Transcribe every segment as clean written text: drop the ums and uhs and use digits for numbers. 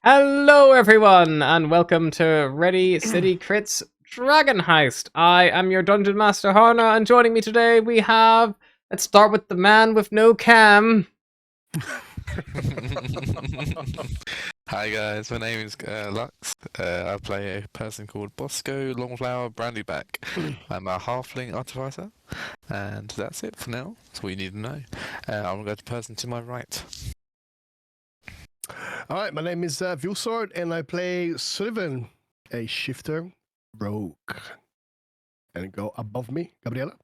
Hello, everyone, and welcome to Ready City Crits Dragon Heist. I am your Dungeon Master, Harna, and joining me today we have... Let's start with the man with no cam. Hi guys, my name is Lux. I play a person called Bosco Longflower Brandyback. I'm a halfling artificer, and that's it for now. That's all you need to know. I'm gonna go to the person to my right. Alright, my name is Viewsword, and I play Sullivan, a shifter rogue. And go above me, Gabriella.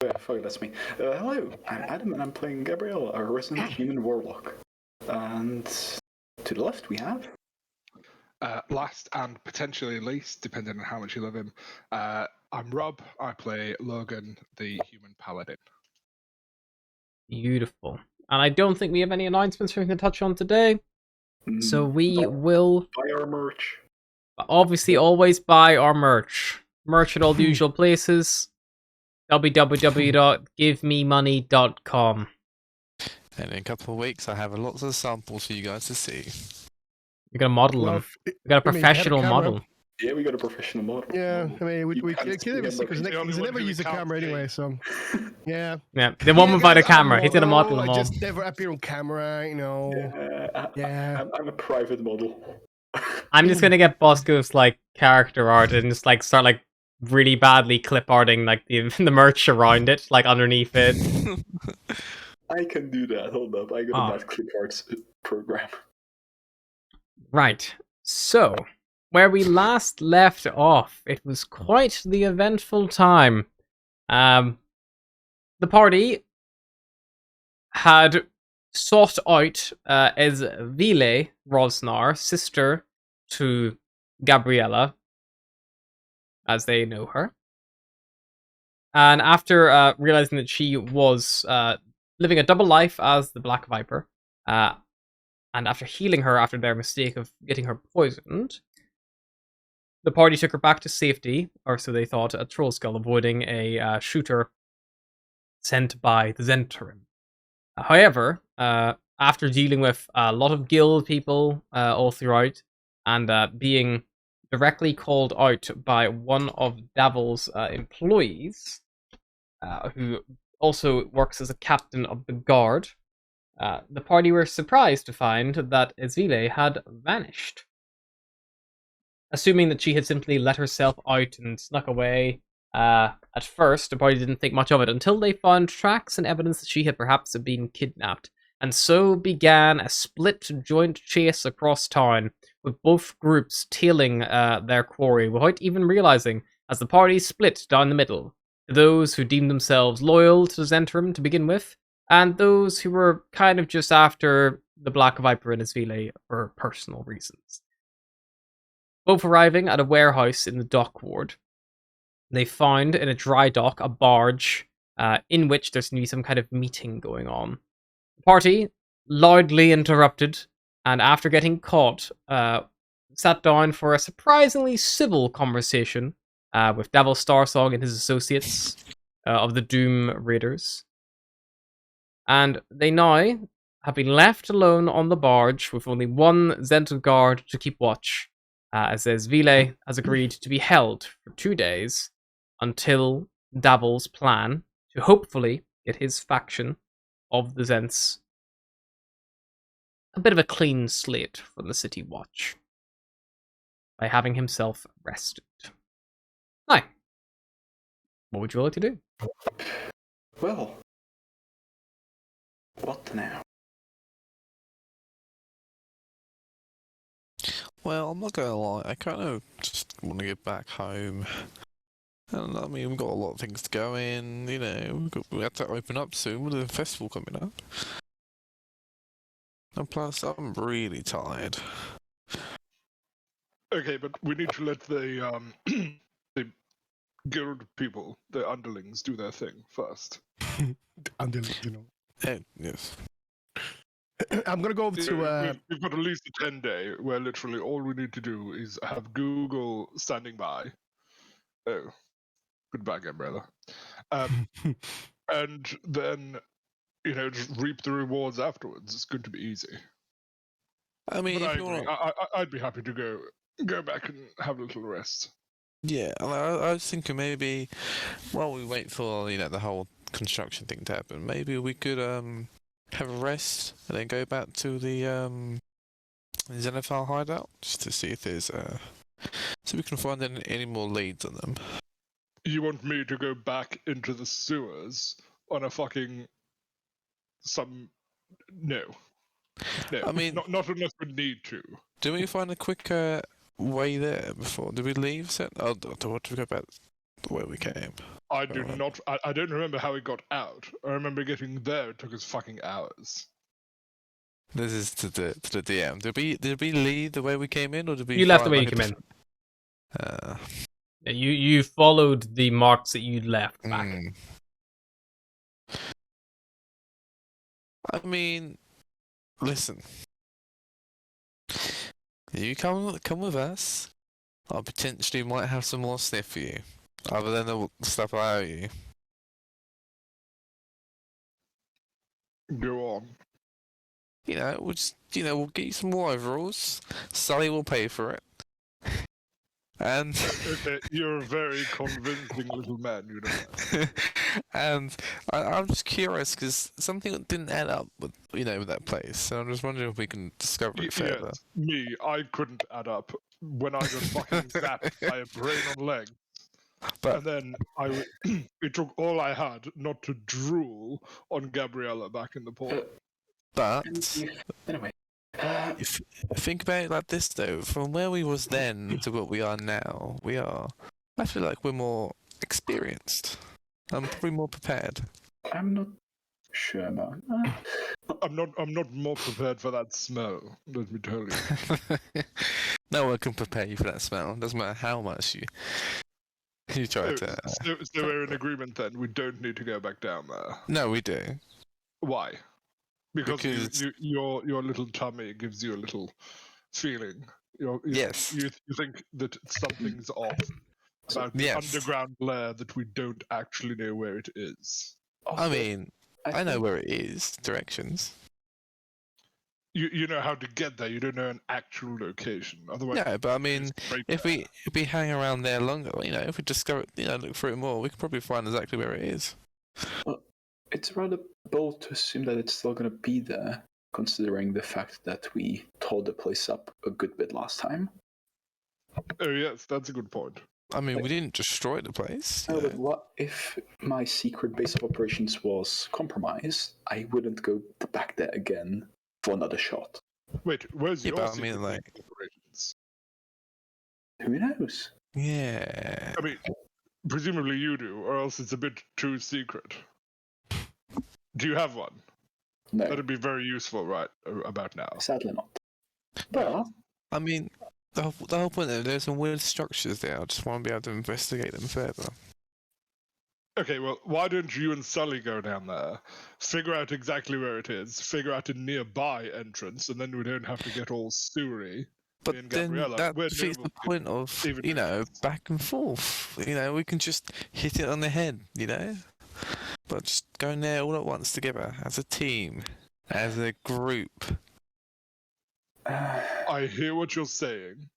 Yeah, fuck, that's me. Hello, I'm Adam, and I'm playing Gabriel, a resident human warlock. And to the left we have... Last and potentially least, depending on how much you love him, I'm Rob. I play Logan, the human paladin. Beautiful. And I don't think we have any announcements we can touch on today. So we will... Buy our merch. Obviously, always buy our merch. Merch at all the usual places. www.givememoney.com. And in a couple of weeks, I have lots of samples for you guys to see. You're gonna model them. We got a professional model. Yeah, we got a professional model. Yeah, I mean, we You can't can't see never him, see because but he's never used a camera anyway, so yeah. Yeah, the one without a camera. He's gonna model them I all. just never appear on camera, you know. Yeah. I'm a private model. I'm just gonna get Bosco's like character art and just like start like really badly clip arting like the merch around it, like underneath it. I can do that. Hold up, I got a bad clip arts program. Right. So, where we last left off, it was quite the eventful time. The party had sought out Esvile Rosnar, sister to Gabriella, as they know her. And after realizing that she was living a double life as the Black Viper, and after healing her after their mistake of getting her poisoned, the party took her back to safety, or so they thought, at Trollskull, avoiding a shooter sent by the Zentrum. However, after dealing with a lot of guild people all throughout, and being directly called out by one of Davil's employees, who also works as a captain of the guard, the party were surprised to find that Esvile had vanished. Assuming that she had simply let herself out and snuck away, at first, the party didn't think much of it until they found tracks and evidence that she had perhaps been kidnapped. And so began a split joint chase across town, with both groups tailing their quarry without even realizing, as the party split down the middle. Those who deemed themselves loyal to Zentrum to begin with, and those who were kind of just after the Black Viper and Esvile for personal reasons. Both arriving at a warehouse in the dock ward, they found in a dry dock a barge in which there's going to be some kind of meeting going on. The party loudly interrupted, and after getting caught, sat down for a surprisingly civil conversation with Davil Starsong and his associates of the Doom Raiders. And they now have been left alone on the barge with only one Zental guard to keep watch, as Esvile has agreed to be held for 2 days until Davil's plan to hopefully get his faction of the Zents a bit of a clean slate from the City Watch by having himself arrested. Now, what would you like to do? Well, what now? Well, I'm not gonna lie, I kind of just want to get back home. And I mean, we've got a lot of things to go in, you know, we have to open up soon with the festival coming up. And plus, I'm really tired. Okay, but we need to let the the guild people, the underlings, do their thing first. Underlings, you know. Yes. I'm gonna go over to. We've got at least a 10-day where literally all we need to do is have Google standing by. Oh, goodbye, Gabriella. And then, you know, just reap the rewards afterwards. It's going to be easy. I mean, But I if you agree. want, I'd be happy to go back and have a little rest. yeah, I was thinking maybe while we wait for the whole construction thing to happen, maybe we could have a rest and then go back to the Xenophile hideout just to see if there's so we can find any more leads on them. You want me to go back into the sewers on a fucking no. I mean, not unless we need to. do we find a quicker way there before? Did we leave? Oh, do we go back the way we came? I do Alright. not. I don't remember how we got out. I remember getting there. It took us fucking hours. This is to the DM. Did we leave the way we came in, or did we? You left the find, way like, you a came in. different- Yeah, you followed the marks that you'd left back. Mm. I mean, listen. You come with us. I potentially might have some more sniff for you, other than the stuff I owe you. Go on. We'll just we'll get you some more overalls. Sully will pay for it. And Okay, you're a very convincing little man, you know. and I'm just curious because something didn't add up with with that place. So I'm just wondering if we can discover it further. Yes, me, I couldn't add up when I got fucking zapped by a brain on leg. But And then it took all I had not to drool on Gabriella back in the port. but Anyway, if think about it like this though, from where we was then to what we are now, I feel like we're more experienced. I'm probably more prepared. I'm not sure about. I'm not more prepared for that smell, let me tell you. No one can prepare you for that smell. Doesn't matter how much you try to. So we're in agreement then. We don't need to go back down there. No, we do. Why? Because, Because- your little tummy gives you a little feeling. Yes. You think that something's off about the Yes. underground lair that we don't actually know where it is. I mean, I know think- where it is. Directions. You know how to get there. You don't know an actual location. Otherwise, No, but I mean, it's straight if there. we hang around there longer, if we discover, look through it more, we can probably find exactly where it is. It's rather bold to assume that it's still going to be there, considering the fact that we tore the place up a good bit last time. Oh yes, that's a good point. I mean, we didn't destroy the place. No, but what if my secret base of operations was compromised? I wouldn't go back there again for another shot. Wait, where's Yeah, your but I secret mean, like- base operations? Who knows? Yeah. I mean, presumably you do, or else it's a bit too secret. Do you have one? No, That'd be very useful, right about now. sadly not. But I mean, the whole point there, there's some weird structures there. I just want to be able to investigate them further. Okay, well, why don't you and Sully go down there, figure out exactly where it is, figure out a nearby entrance, and then we don't have to get all sewery. But Me and then Gabriella, that we're defeats noble the point of, even back and forth. We can just hit it on the head, But just going there all at once together, as a team, as a group. I hear what you're saying,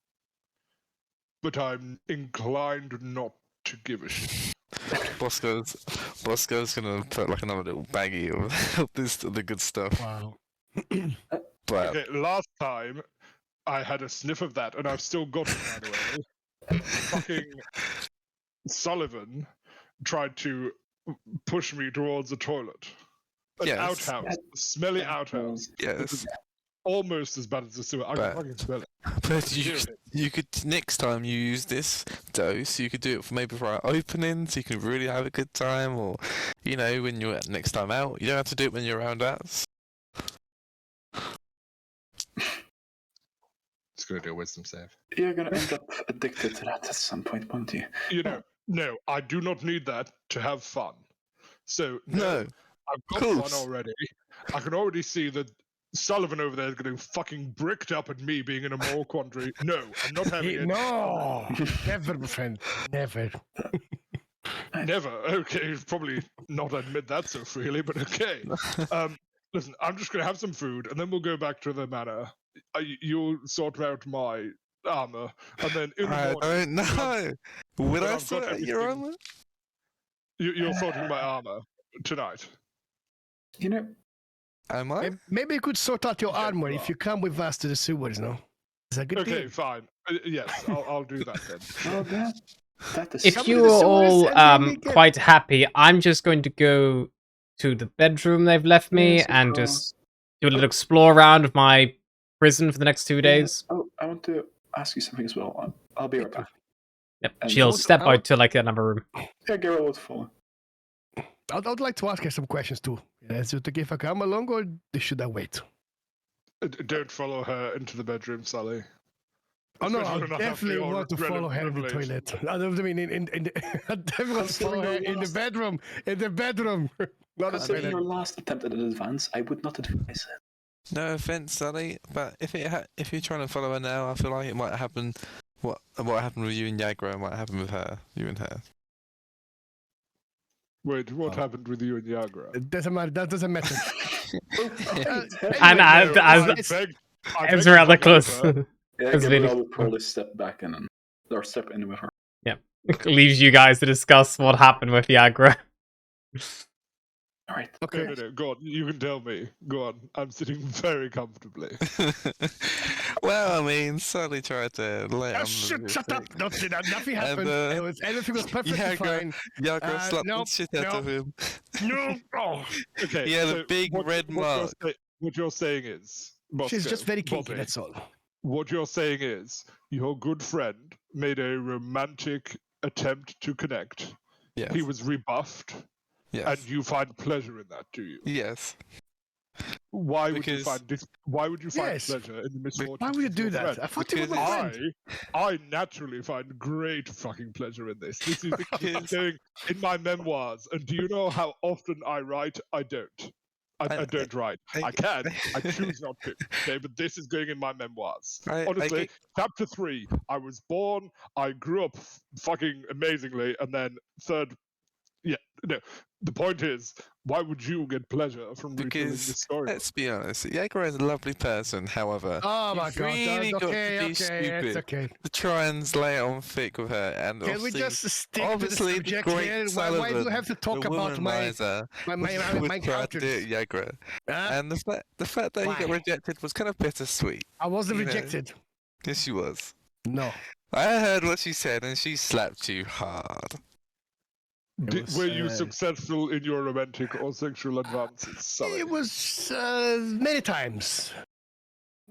but I'm inclined not to give a shit. Bosco's gonna put like another little baggie of the good stuff. Wow. But Okay, last time I had a sniff of that, and I've still got it, by the way. Fucking Sullivan tried to push me towards a toilet. An Yes. outhouse. A smelly outhouse. yes, Almost as bad as the sewer. I can But- fucking smell it. but Hear it. you could next time you use this dose, you could do it for maybe for our opening, so you can really have a good time, or when you're next time out, you don't have to do it when you're around us. It's gonna do a wisdom save. you're going to end up addicted to that at some point, won't you? No, I do not need that to have fun. So No, I've got course. fun already. I can already see that Sullivan over there is getting fucking bricked up at me being in a moral quandary. No, I'm not having it. No, never, my friend, never. Never. Okay, probably not admit that so freely, but okay. Listen, I'm just gonna have some food, and then we'll go back to the manor. you'll sort out my armor, and then in the I morning, don't know. Would when I I've got sort out your everything- armor? you're sorting my armor tonight. You know, Am I? Maybe you could sort out your Yes, armor you if are. you come with us to the sewers, no? Is that a good Okay, deal? fine. Yes, I'll do that then. well, that is. If Somebody you to are the sewers all and then we get- quite happy, I'm just going to go to the bedroom they've left me Yes, of and course. just do a little explore around of my prison for the next 2 Yeah. days. Oh, I want to ask you something as well. I'll be right back. Yep. And She'll also, step I out to like another room. Yeah, Gabriel would follow. I'd like to ask her some questions too. Is it okay if I come along, or should I wait? Don't follow her into the bedroom, Sally. Oh no, Especially I when I have definitely the want to follow her in the revelation. toilet. I don't mean in the, I definitely want to follow her in the bedroom. In the bedroom, not the Considering your toilet. last attempt at an advance, I would not advise it. No offense, Sally, but if you're trying to follow her now, I feel like it might happen. What happened with you and Yagra might happen with her. You and her. Wait, what Oh. happened with you and Yagra? It doesn't matter. That doesn't matter. And Anyway, as it's- I begged as you rather not to leave close. her. Yeah, As Gabriel leading- would probably step back in or step in with her. Leaves you guys to discuss what happened with Yagra. All right. Okay. No, go on. You can tell me. Go on. I'm sitting very comfortably. Well, I mean, Sally tried to lay it Oh, on shut up! Don't say that. Nothing And, happened. Everything was perfectly Yagra- fine. Yagra slapped nope, the shit out of him. No. Oh, Okay. He had a so big red mark. What you're saying is, she's Bosco, just very kinky. Bobby, That's all. what you're saying is your good friend made a romantic attempt to connect. Yes. He was rebuffed, Yes. and you find pleasure in that, do you? Yes. Why would you Because- find this? Why would you find Yes. pleasure in the misfortune? Why would you do that? I thought you were my Because friend. I naturally find great fucking pleasure in this. This is Because- going in my memoirs. And do you know how often I write? I don't. I don't write. I can. I choose not to. Okay, but this is going in my memoirs. Honestly, chapter 3. I was born. I grew up fucking amazingly, and then third. Yeah, no. The point is, why would you get pleasure from retelling Because this story? let's be honest, Yagra is a lovely person. However, Oh my you've god. really got to Okay, be okay, stupid it's okay. to try and lay it on thick with her. And Can we obviously, just stick to the obviously the subject great here? Why do Sullivan, you have to talk the about my womanizer, my was trying to encounters? do it, Yagra. Huh? And the fact that he got Why? rejected was kind of bittersweet. I wasn't you know. rejected. Yes, she was. No. I heard what she said, and she slapped you hard. was, Were you successful in your romantic or sexual advances? Sorry. It was many times.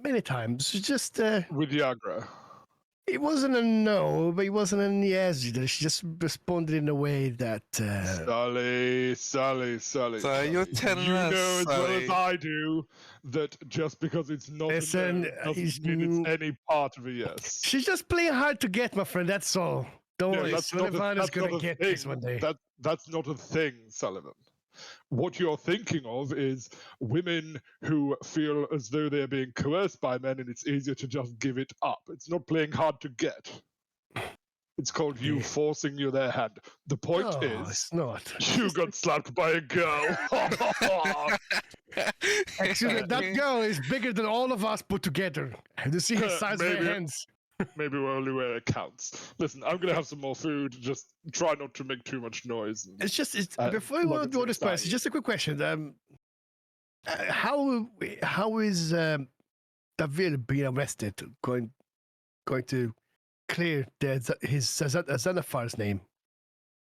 Many times. Just With Yagra. it wasn't a no, but it wasn't a yes. She just responded in a way that Sully. So you're telling you us, know as well as Sully- I do that just because it's not Listen, a no he's doesn't mean it's any part of a yes. she's just playing hard to get, my friend. That's all. Don't No, worry. that's not a- Sullivan is that's gonna not a get thing. this one day. That's not a thing, Sullivan. What you're thinking of is women who feel as though they're being coerced by men and it's easier to just give it up. It's not playing hard to get. It's called you Yeah. forcing you their hand. The point No, is, it's not. you got slapped by a girl. Actually, that girl is bigger than all of us put together. Have you seen the size of her Maybe. hands? Maybe only where it counts. Listen, I'm gonna have some more food. Just try not to make too much noise. It's just before love we it go when this it's place. dying. Just a quick question. How is Davil being arrested? Going to clear his Xanathar's name?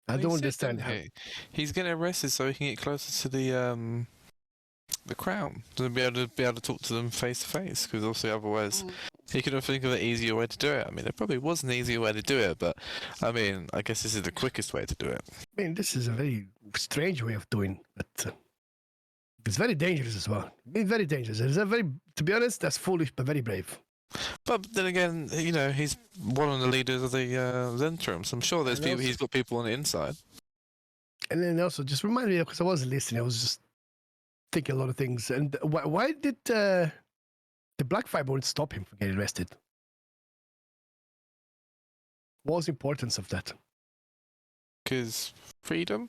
I He don't said, understand. didn't he? He's getting arrested so he can get closer to the crown to be able to talk to them face to face. Because obviously, otherwise, he couldn't think of an easier way to do it. I mean, there probably was an easier way to do it, but I mean, I guess this is the quickest way to do it. I mean, this is a very strange way of doing it. But it's very dangerous as well. It's very dangerous. It's a very, to be honest, that's foolish but very brave. But then again, you know, he's one of the leaders of the Zentrums. I'm sure there's And people. also- He's got people on the inside. And then also, just remind me, because I wasn't listening, I was just thinking a lot of things. And why did the Black Fireborn stop him from getting arrested? What was the importance of that? Because freedom.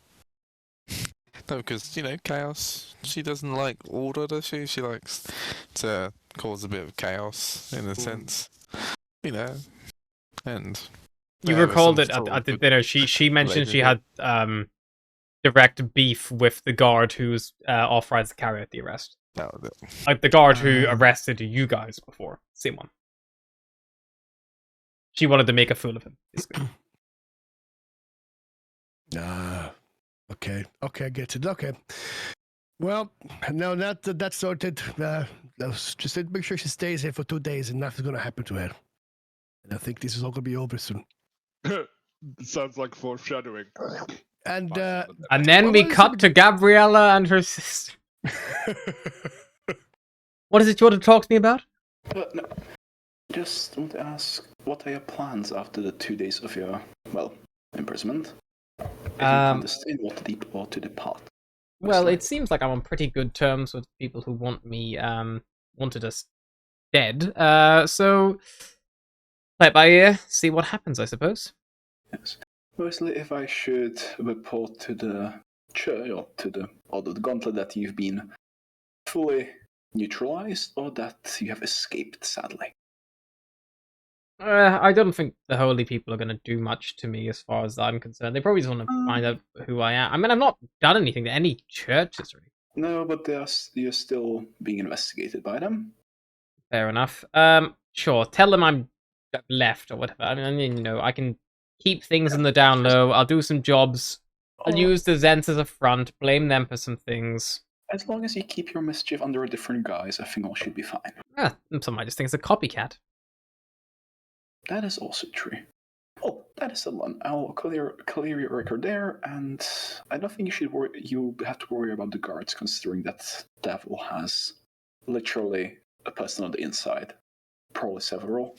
No, because, chaos. She doesn't like order, does she? She likes to cause a bit of chaos, in a sense. And You there was recall some that sort at of the good dinner, she mentioned she relationship. had direct beef with the guard who's authorized to carry out the arrest. That was it. Like the guard who arrested you guys before. Same one. She wanted to make a fool of him, basically. Okay, I get it. Okay. Well, now that's sorted. Just make sure she stays here for 2 days and nothing's going to happen to her. And I think this is all going to be over soon. Sounds like foreshadowing. And And then Well, we what is cut it- to Gabriella and her sister. What is it you want to talk to me about? No, just want to ask, what are your plans after the 2 days of your, imprisonment? If you plan to stay in Waterdeep or to depart? Well, it seems like I'm on pretty good terms with people who wanted us dead. So play it by ear, see what happens, I suppose. Yes. Mostly if I should report to the church or the gauntlet that you've been fully neutralized or that you have escaped, sadly. I don't think the holy people are going to do much to me as far as I'm concerned. They probably just want to find out who I am. I mean, I've not done anything to any churches or anything. No, but you're still being investigated by them. Fair enough. Sure. Tell them I'm left or whatever. I mean, I can keep things in the down low. I'll do some jobs. I'll use the Zents as a front. Blame them for some things. As long as you keep your mischief under a different guise, I think all should be fine. Some might just think it's a copycat. That is also true. Well, that is the one. I'll clear your record there, and I don't think you have to worry about the guards, considering that Devil has literally a person on the inside, probably several.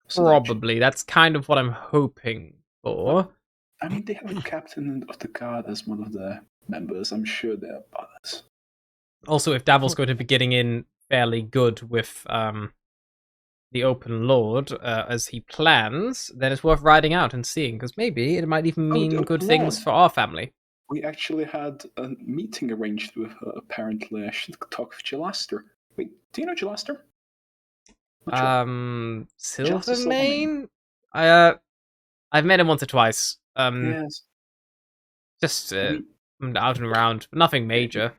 So Probably. That's kind of what I'm hoping for. I mean, they have a captain of the guard as one of the members. I'm sure they're others. Also, if Davil's going to be getting in fairly good with the Open Lord as he plans, then it's worth riding out and seeing, because maybe it might even mean good things for our family. We actually had a meeting arranged with her, apparently. I should talk with Jalaster. Wait, do you know Jalaster? Silvermane? I've met him once or twice. Yes. Just out and around, but nothing major.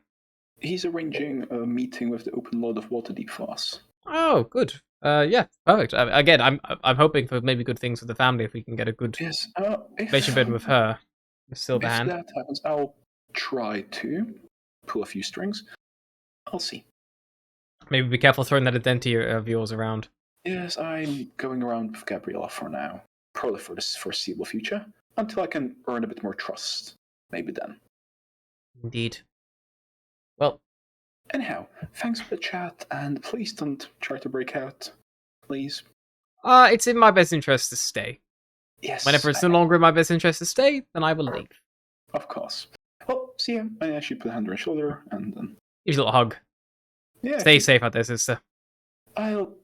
He's arranging a meeting with the Open Lord of Waterdeep for us. Oh, good. Yeah, perfect. Again, I'm hoping for maybe good things for the family if we can get a good relationship with her, with Silverhand. If that happens, I'll try to pull a few strings. I'll see. Maybe be careful throwing that identity of yours around. Yes, I'm going around with Gabriella for now. Probably for the foreseeable future. Until I can earn a bit more trust. Maybe then. Indeed. Well. Anyhow, thanks for the chat, and please don't try to break out. Please. It's in my best interest to stay. Yes. Whenever it's no longer in my best interest to stay, then I will leave. Of course. Well, see you. I actually put a hand on your shoulder, and then... Here's a little hug. Yeah. Stay safe out there, sister. I'll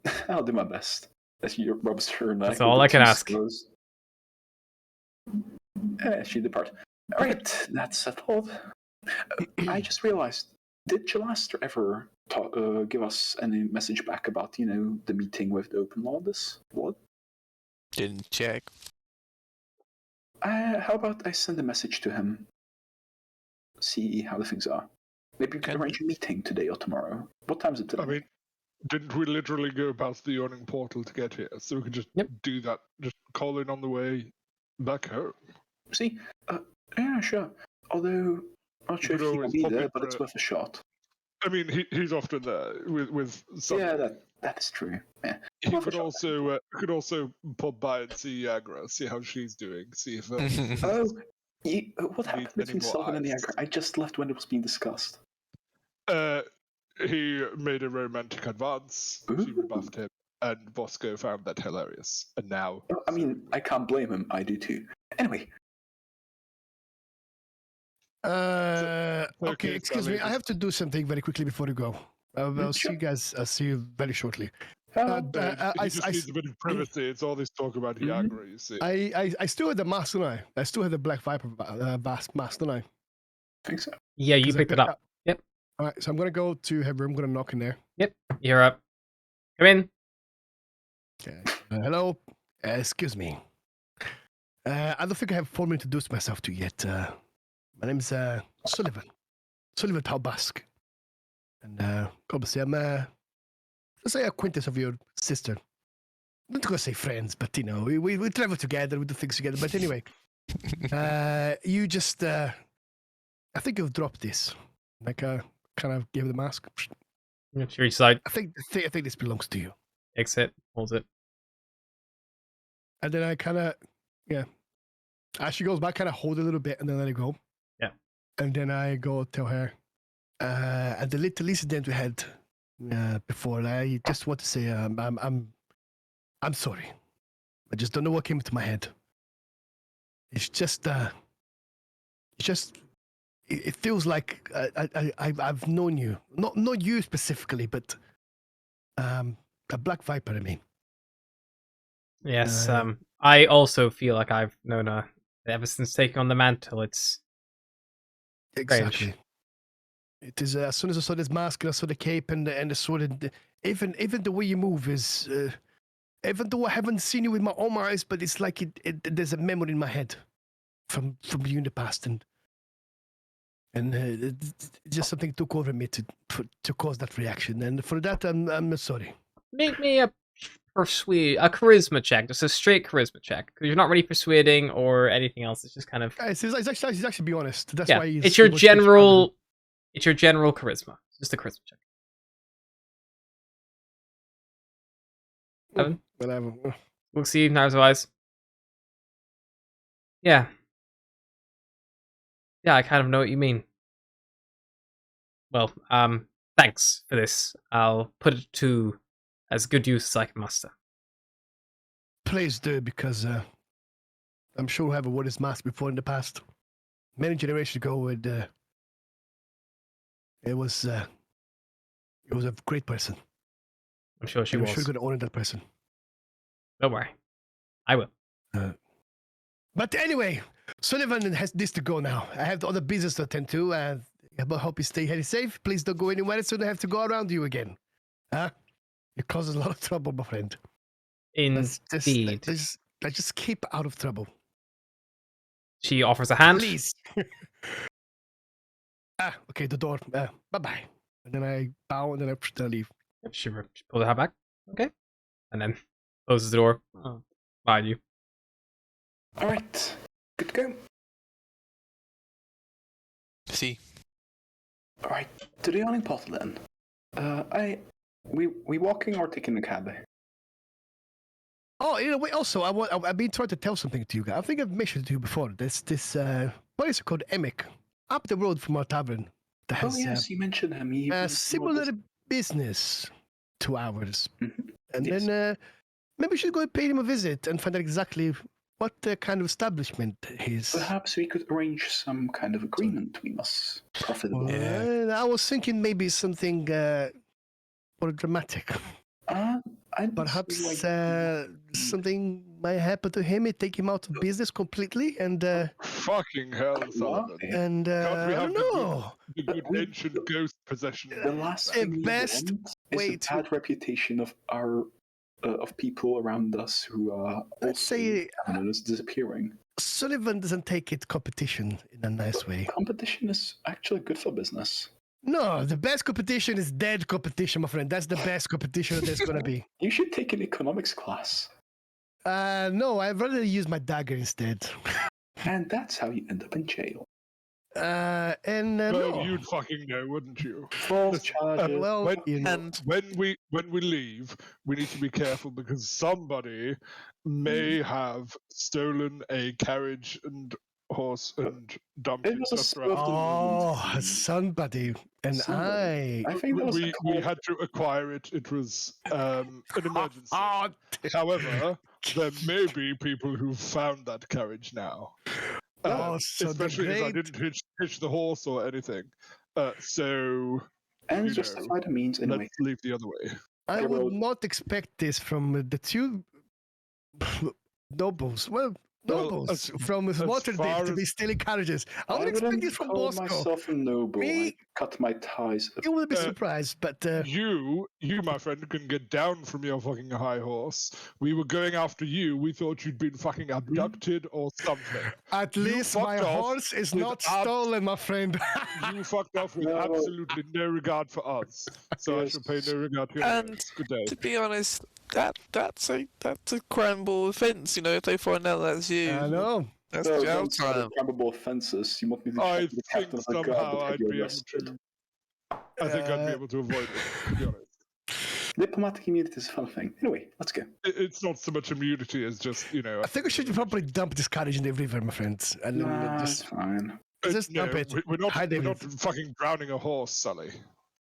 do my best. As you rubs her neck. That's all I can ask. She depart. Alright, that's settled. I just realized, did Jalaster ever give us any message back about, the meeting with the Open Lords? What? Didn't check. How about I send a message to him? See how the things are. Maybe we can arrange a meeting today or tomorrow. What time is it today? I mean, didn't we literally go past the yawning portal to get here? So we could just do that. Just call in on the way back home. See? Yeah, sure. Although, I'm not sure if he will be there, but it's worth a shot. I mean, he's often there with some... Yeah, that is true. Yeah. He could also pop by and see Yagra, see how she's doing, see if... what happened between Sylvan and Yagra? I just left when it was being discussed. He made a romantic advance, she rebuffed him, and Bosco found that hilarious. And now... I mean, I can't blame him, I do too. Anyway. Okay, excuse me, I have to do something very quickly before you go. I'll see you guys, I'll see you very shortly. He just needs a bit of privacy, it's all this talk about Yagra, you see. I still have the mask, don't I? I still have the Black Viper mask, don't I? think so. Yeah, you 'Cause I picked it up. Yep. All right, so I'm gonna go to her room. I'm gonna knock in there. You're up. Come in. Okay. Hello. Excuse me. I don't think I have formally introduced myself to you yet. My name's Sullivan. Sullivan Talbask. And obviously I'm let's say acquaintance of your sister. I'm not gonna say friends, but you know, we travel together, we do things together. But anyway, you just I think you've dropped this. Like kind of gave the mask. She reaches out, I think this belongs to you. takes it, holds it. And then I kind of, yeah. As she goes back, kind of hold it a little bit and then let it go. Yeah. And then I go tell her, at the little incident we had before, I just want to say I'm sorry. I just don't know what came into my head. It's just, it feels like I've known you, not you specifically, but a black viper. I mean. Yes, I also feel like I've known her ever since taking on the mantle. It's Exactly. It is as soon as I saw this mask and I saw the cape and the sword, and even the way you move is, even though I haven't seen you with my own eyes, but it's like there's a memory in my head from you in the past, and it's just something took over me to cause that reaction, and for that I'm sorry. make me a charisma check, just a straight charisma check, because you're not really persuading or anything else. It's just kind of Guys, he's actually be honest. That's yeah. why It's your general. It's your general charisma. Just a charisma check. 7. Whatever. We'll see. Narrows eyes. Yeah. Yeah, I kind of know what you mean. Well, thanks for this. I'll put it to as good use as I can muster. Please do, because I'm sure whoever wore this mask before in the past, many generations ago, it was a great person. I'm sure she I'm was. sure going to honor that person. Don't worry. I will. But anyway, Sullivan has this to go now. I have the other business to attend to, and I hope you stay here safe. Please don't go anywhere so I have to go around you again. Huh? It causes a lot of trouble, my friend. Indeed. Let's just keep out of trouble. She offers a hand. Please. Okay, the door. Bye-bye. And then I bow and then I leave. She pulls her back. Okay. And then closes the door behind you. All right, good to go. See. All right, to the awning pot then. We walking or taking the cab? Oh, in a way, also, I've been trying to tell something to you guys. I think I've mentioned it to you before. There's this place called Emic, up the road from our tavern. That has, Oh yes, you mentioned him. He a was similar business to ours. Mhm. And Yes. then maybe we should go and pay him a visit and find out exactly what kind of establishment he's. Perhaps we could arrange some kind of agreement between us. Profitable. Yeah. I was thinking maybe something more dramatic. I Perhaps like something might happen to him. It take him out of business completely, and Fucking hell, Sullivan. and Can't we I have don't the good- know. The good we- ancient ghost possession. the last the thing we best want way is a bad reputation of our of people around us who are Let's also say disappearing. Sullivan doesn't take it competition in a nice way. Competition is actually good for business. No, the best competition is dead competition, my friend. That's the best competition there's gonna be. You should take an economics class, No, I'd rather use my dagger instead. and that's how you end up in jail. And Well, no. you'd fucking know, wouldn't you? False Listen, charges. Well, when, you know. And when we leave, we need to be careful because somebody may have stolen a carriage and horse and dumped It it was a just slip of around. the Oh, moment. somebody. And Somebody. I think that was We a had to acquire it. It was an emergency. Oh, However, there may be people who found that carriage now. Oh, so Especially as I great. didn't hitch the horse or anything. So and you justify the means anyway. let's leave the other way. I Okay, would well- not expect this from the two nobles. Well, Well, nobles as- from as Waterdeep far to be as- stealing carriages. I would I expect wouldn't this from call Bosco. myself a noble. I Me? cut my ties. You will be Uh, surprised, but You, my friend, can get down from your fucking high horse. We were going after you. We thought you'd been fucking abducted or something. at you least my fucked off horse is with not abs- stolen, my friend. You fucked off with No. absolutely no regard for us. So I shall pay no regard to your And words. Good day. to be honest, that's a cramble offence. You know, if they find out that's you, I know. that's No, jail don't start time. probable offenses. You want me to check I with the think captain of the guard somehow that had I'd you be able arrested. to. I think I'd be able to avoid it, to be honest. Diplomatic immunity is a fun thing. Anyway, let's go. It's not so much immunity as just, I think we should probably dump this carriage in the river, my friends, and then Nah, it's just fine. just no, dump it. we're not, Hide we're it. not fucking drowning a horse, Sully.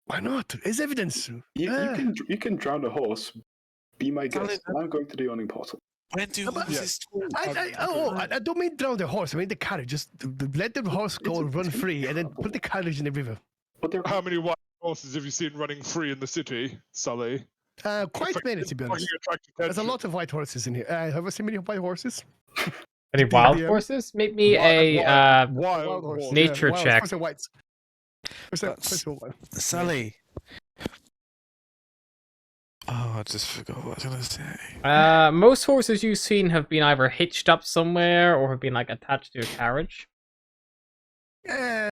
Why not? It's evidence. You can drown a horse. Be my Tell guest. it- I'm going to the awning portal. When do but- horses talk? I don't mean drown the horse. I mean the carriage. Just let the horse go It's run gonna free, be and then trouble. put the carriage in the river. But they're How many white horses have you seen running free in the city, Sully? Quite many, to be honest. Fucking attract There's a attention. lot of white horses in here. Have you seen many white horses? Any wild DM. horses? Make me Wild Wild horse. horse. Nature wild, check. First the whites. That's- First the white. Sally. Oh, I just forgot what I was gonna say. most horses you've seen have been either hitched up somewhere or have been like attached to a carriage. Yeah.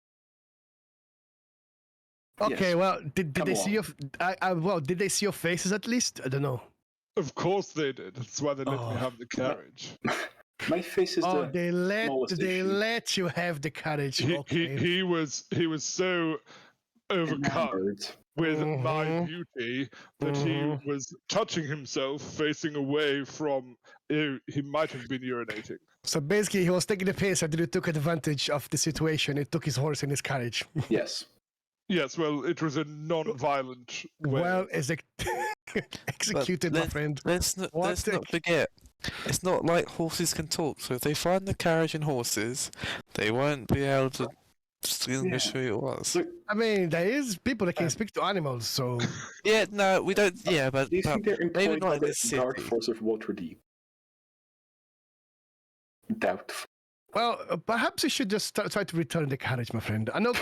Okay, Yes. well, did Come they see on. your well? Did they see your faces at least? I don't know. Of course they did. That's why they let Oh. me have the carriage. My face is Oh, the they smallest they issue. let you have the carriage. He, Okay. he was so overcome enamored. with my Mhm. beauty that Mhm. he was touching himself, facing away from. He might have been urinating. So basically, he was taking the piss and then he took advantage of the situation. He took his horse in his carriage. Yes. Yes, well, it was a non-violent way. Well, executed, my let- friend. Let's What the- not forget. It's not like horses can talk. So if they find the carriage and horses, they won't be able to distinguish Yeah. who it was. Look, I mean, there is people that can speak to animals, so Yeah, no, we don't. Yeah, but do you think they're maybe employed not by in the this guard city. force of Waterdeep? Doubtful. well, perhaps you should just try to return the carriage, my friend. I know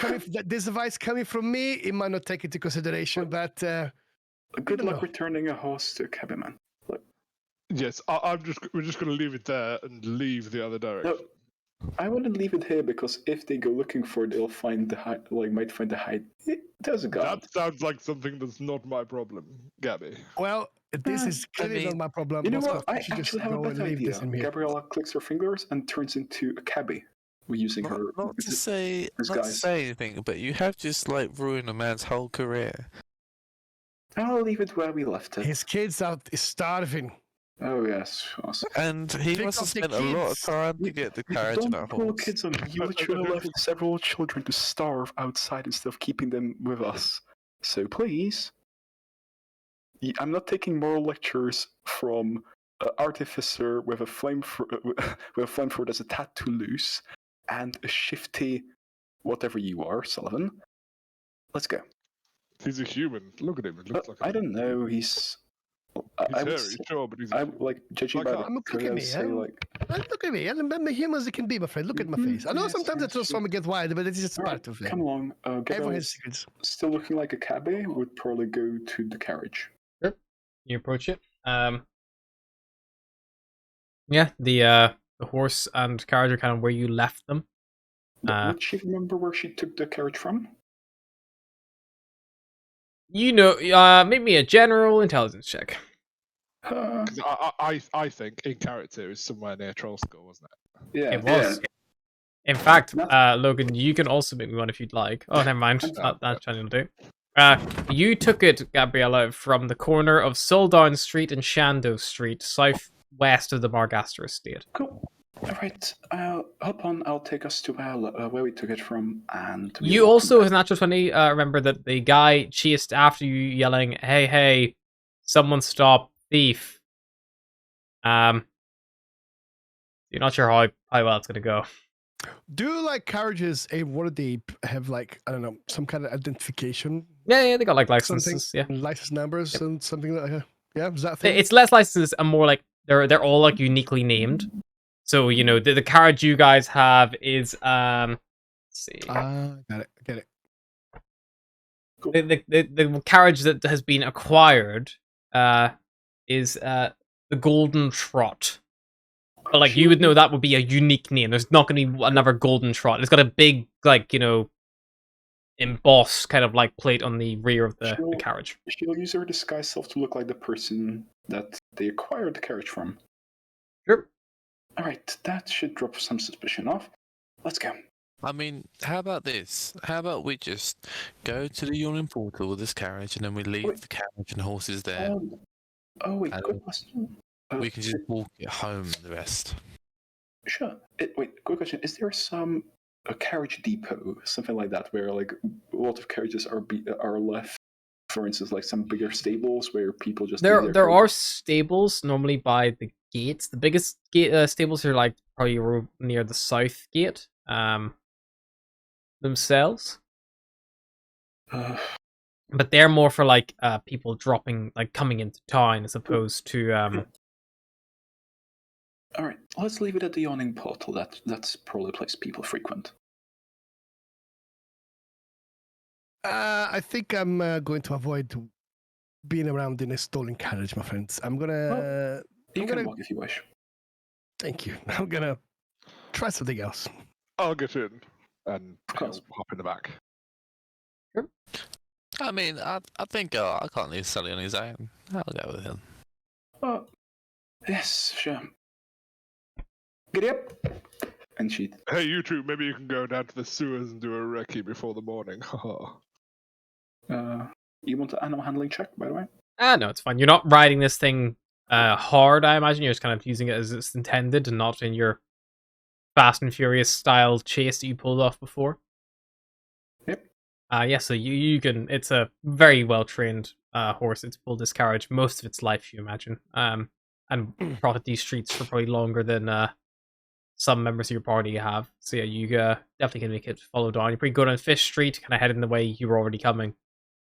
this advice coming from me, it might not take into consideration, but Good don't luck know. returning a horse to a cabinman. Yes, we're just going to leave it there and leave the other direction. No, I wouldn't leave it here because if they go looking for it, they'll find the hide. Like, might find the hide. There's a guard. That sounds like something that's not my problem, Gabby. well, this Uh, is clearly not mean, my problem. You know Most what? of I you should just actually have a go and better leave idea. this in here. Gabriella clicks her fingers and turns into a cabbie. We're using Not, her. not to say, not to disguise. say anything, but you have just like ruined a man's whole career. I'll leave it where we left it. His kids are starving. Oh yes. Awesome. And he Think must have of the spent a lot of kids. time to get the carriage and that Don't pull horse. kids on me. You I literally don't left think- several children to starve outside instead of keeping them with us. So please, I'm not taking moral lectures from an artificer with a flamethrower that's a tad too loose and a shifty, whatever you are, Sullivan. Let's go. He's a human. Look at him. It looks like a I don't know. He's. He's I would hairy, say- sure, but he's a I human. like judging Like by us. the Look at career, I me, would say I'm- like Look at me. I'm human as it can be, my friend. Look at my Mhm, face. I know yes, sometimes the yes, transformer get wild, but it's just All right, part of it. come along. Everyone Gabriel has is secrets. still looking like a cabbie. Would probably go to the carriage. You approach it. Yeah, the horse and carriage are kind of where you left them. Would she remember where she took the carriage from? You know, make me a general intelligence check. 'Cause I think in character is somewhere near Trollskull, wasn't it? Yeah, It was. In fact, Logan, you can also make me one if you'd like. Oh, never mind. That's trying to do. You took it, Gabriella, from the corner of Soldarn Street and Shando Street, southwest of the Margaster estate. Cool. All right, hop on. I'll take us to where we took it from, and we You will also, come as Natural 20, remember that the guy chased after you, yelling, "Hey, hey, someone stop, thief!" You're not sure how well it's gonna go. Do like carriages in Waterdeep have like I don't know some kind of identification, Yeah, they got like something, licenses. Yeah, license numbers and something like that? Yeah, is that a thing? it's less licenses and more like they're all like uniquely named. So you know the carriage you guys have is let's see. Got it. Get it. The carriage that has been acquired is the Golden Trot. But like you would know that would be a unique name. There's not going to be another Golden Trot. It's got a big like embossed kind of like plate on the rear of the carriage. She'll use her disguise self to look like the person that they acquired the carriage from. Sure. All right, that should drop some suspicion off. Let's go. I mean, how about this? How about we just go to the yawning portal with this carriage, and then we leave the carriage and horses there. Wait, And quick question. we can just walk it home and the rest. Sure. Wait, quick question. Is there a carriage depot, something like that, where like a lot of carriages are left? For instance, like some bigger stables where people just there are stables normally by the gates. The biggest stables are like probably near the south gate themselves. But they're more for like people coming into town as opposed to All right, let's leave it at the yawning portal. That's probably a place people frequent. I think I'm going to avoid being around in a stolen carriage, my friends. I'm gonna. You can walk if you wish. Thank you. I'm gonna try something else. I'll get in and he'll hop in the back. Sure. I mean, I think I can't leave Sully on his own. I'll go with him. Yes, sure. Giddy up. And she. Hey, you two, maybe you can go down to the sewers and do a recce before the morning. You want an animal handling check, by the way? No, it's fine. You're not riding this thing hard, I imagine. You're just kind of using it as it's intended and not in your Fast and Furious style chase that you pulled off before. Yep. Yeah, so you can. It's a very well trained horse. It's pulled this carriage most of its life, you imagine. And trotted these streets for probably longer than some members of your party have. So yeah, you definitely can make it follow down. You're pretty good on Fish Street, kind of head in the way you were already coming,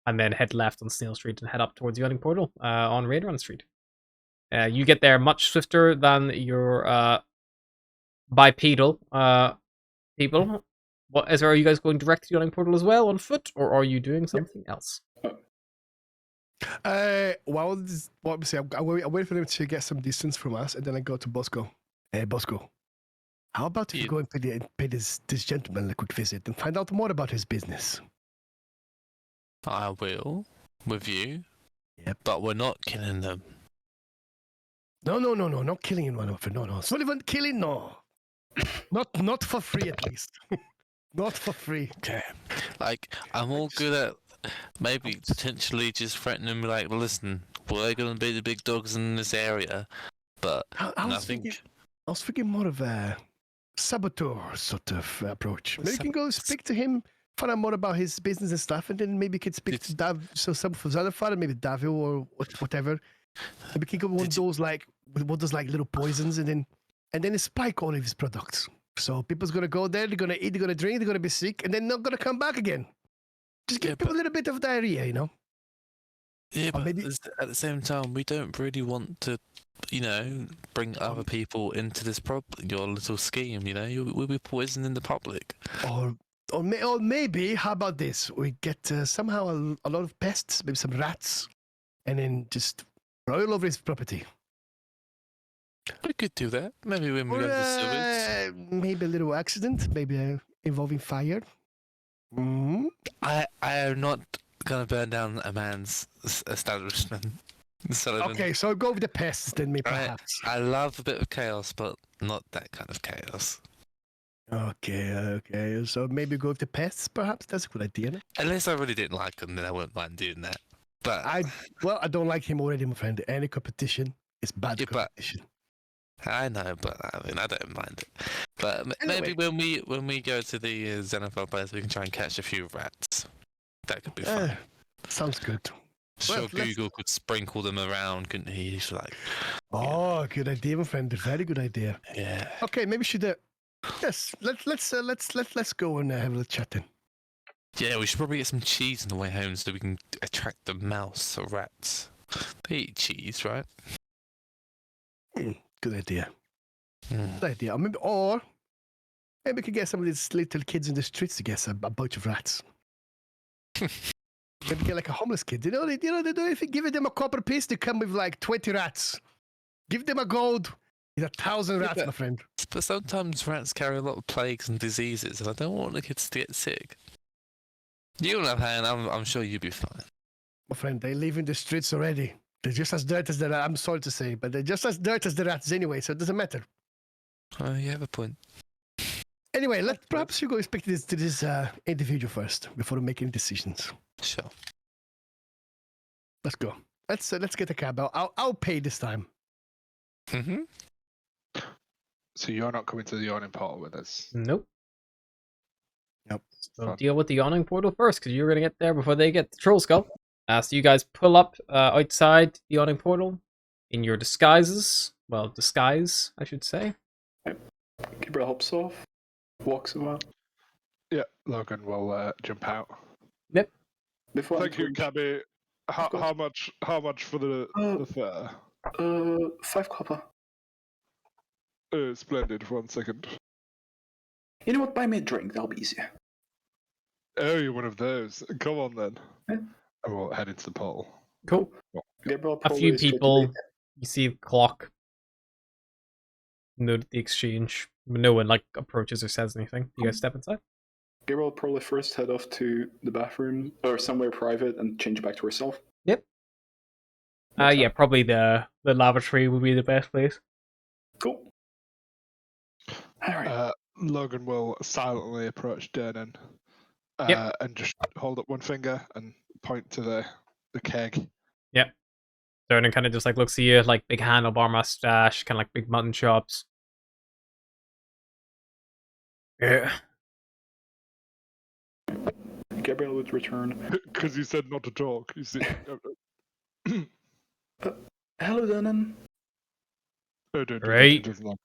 and then head left on Snail Street and head up towards the Yawning Portal on Raidrun Street. You get there much swifter than your bipedal people. Are you guys going direct to the Yawning Portal as well on foot, or are you doing something else? What we say? I wait for them to get some distance from us, and then I go to Bosco. Hey, Bosco, how about if you go and pay this gentleman a quick visit and find out more about his business? I will, with you. Yep. But we're not killing them. No, not killing anyone. No. It's not even killing, no. Not for free, at least. Not for free. Okay. Like, I'm all good at maybe potentially just threatening me, like, listen, we're going to be the big dogs in this area. But I was thinking more of a saboteur sort of approach. Maybe you can go speak to him, find out more about his business and stuff, and then maybe you could speak to Dav, so some of his other father, maybe Davil or whatever. Maybe you can go with one of those like little poisons, and then spike all of his products. So people's gonna go there, they're gonna eat, they're gonna drink, they're gonna be sick, and then not gonna come back again. Just give people a little bit of diarrhea, you know. Yeah, but maybe at the same time, we don't really want to, bring other people into this your little scheme. We'll be poisoning the public. Or maybe, how about this? We get somehow a lot of pests, maybe some rats, and then just roll over his property. We could do that. Maybe when we go to the sewers. Maybe a little accident, maybe involving fire. Mm-hmm. I am not gonna burn down a man's establishment. Sullivan. Okay, so go with the pests then, maybe perhaps. I love a bit of chaos, but not that kind of chaos. Okay. So maybe go with the pests, perhaps? That's a good idea. No? Unless I really didn't like him, then I wouldn't mind doing that. But I don't like him already, my friend. Any competition is bad competition. I know, but I mean, I don't mind it. But anyway. Maybe when we go to the Xenophile place, we can try and catch a few rats. That could be fun. Sounds good. Sure, Google could sprinkle them around, couldn't he? He's like, good idea, my friend. Very good idea. Yeah. Okay, maybe we should. Yes, let's go and have a little chat then. Yeah, we should probably get some cheese on the way home so we can attract the mouse or rats. They eat cheese, right? Good idea. Hmm. Good idea. Or maybe we could get some of these little kids in the streets to get a bunch of rats. Maybe get like a homeless kid. They don't do anything. Give them a copper piece, they come with like 20 rats. Give them a gold. It's 1,000 Yeah, rats, but- my friend. But sometimes rats carry a lot of plagues and diseases, and I don't want the kids to get sick. You, on the other hand, I'm sure you'd be fine. My friend, they live in the streets already. They're just as dirty as the rats. I'm sorry to say, but they're just as dirty as the rats anyway, so it doesn't matter. You have a point. Anyway, perhaps you go speak to this individual first before we make any decisions. Sure. Let's go. Let's get a cab. I'll pay this time. Mm-hmm. So you're not coming to the yawning portal with us. Nope. Nope. So Fun. deal with the yawning portal first, because you're gonna get there before they get the troll skull. So you guys pull up outside the yawning portal in your disguises. Well, disguise, I should say. Gabriel hops off, walks about. Yeah, Logan will jump out. Before Thank you, entering, Cabby. How, course. how much for the fare? 5 copper. Splendid. 1 second. You know what? Buy me a drink. That'll be easier. Oh, you're one of those. Come on then. Yeah. I will head into the portal. Cool. Gabriel A probably few is straight people. away- You see the clock. Note the exchange. No one like approaches or says anything. You guys step inside. Gabriel will probably first head off to the bathroom or somewhere private and change back to herself. Yeah, probably the lavatory would be the best place. Cool. All right. Logan will silently approach Dernan Yep. and just hold up one finger and point to the keg. Dernan kind of just like looks at you, like big handlebar mustache, kind of like big mutton chops. Yeah. Gabriel would return. Because you said not to talk. You see. Hello, Denon. Right. Doesn't like-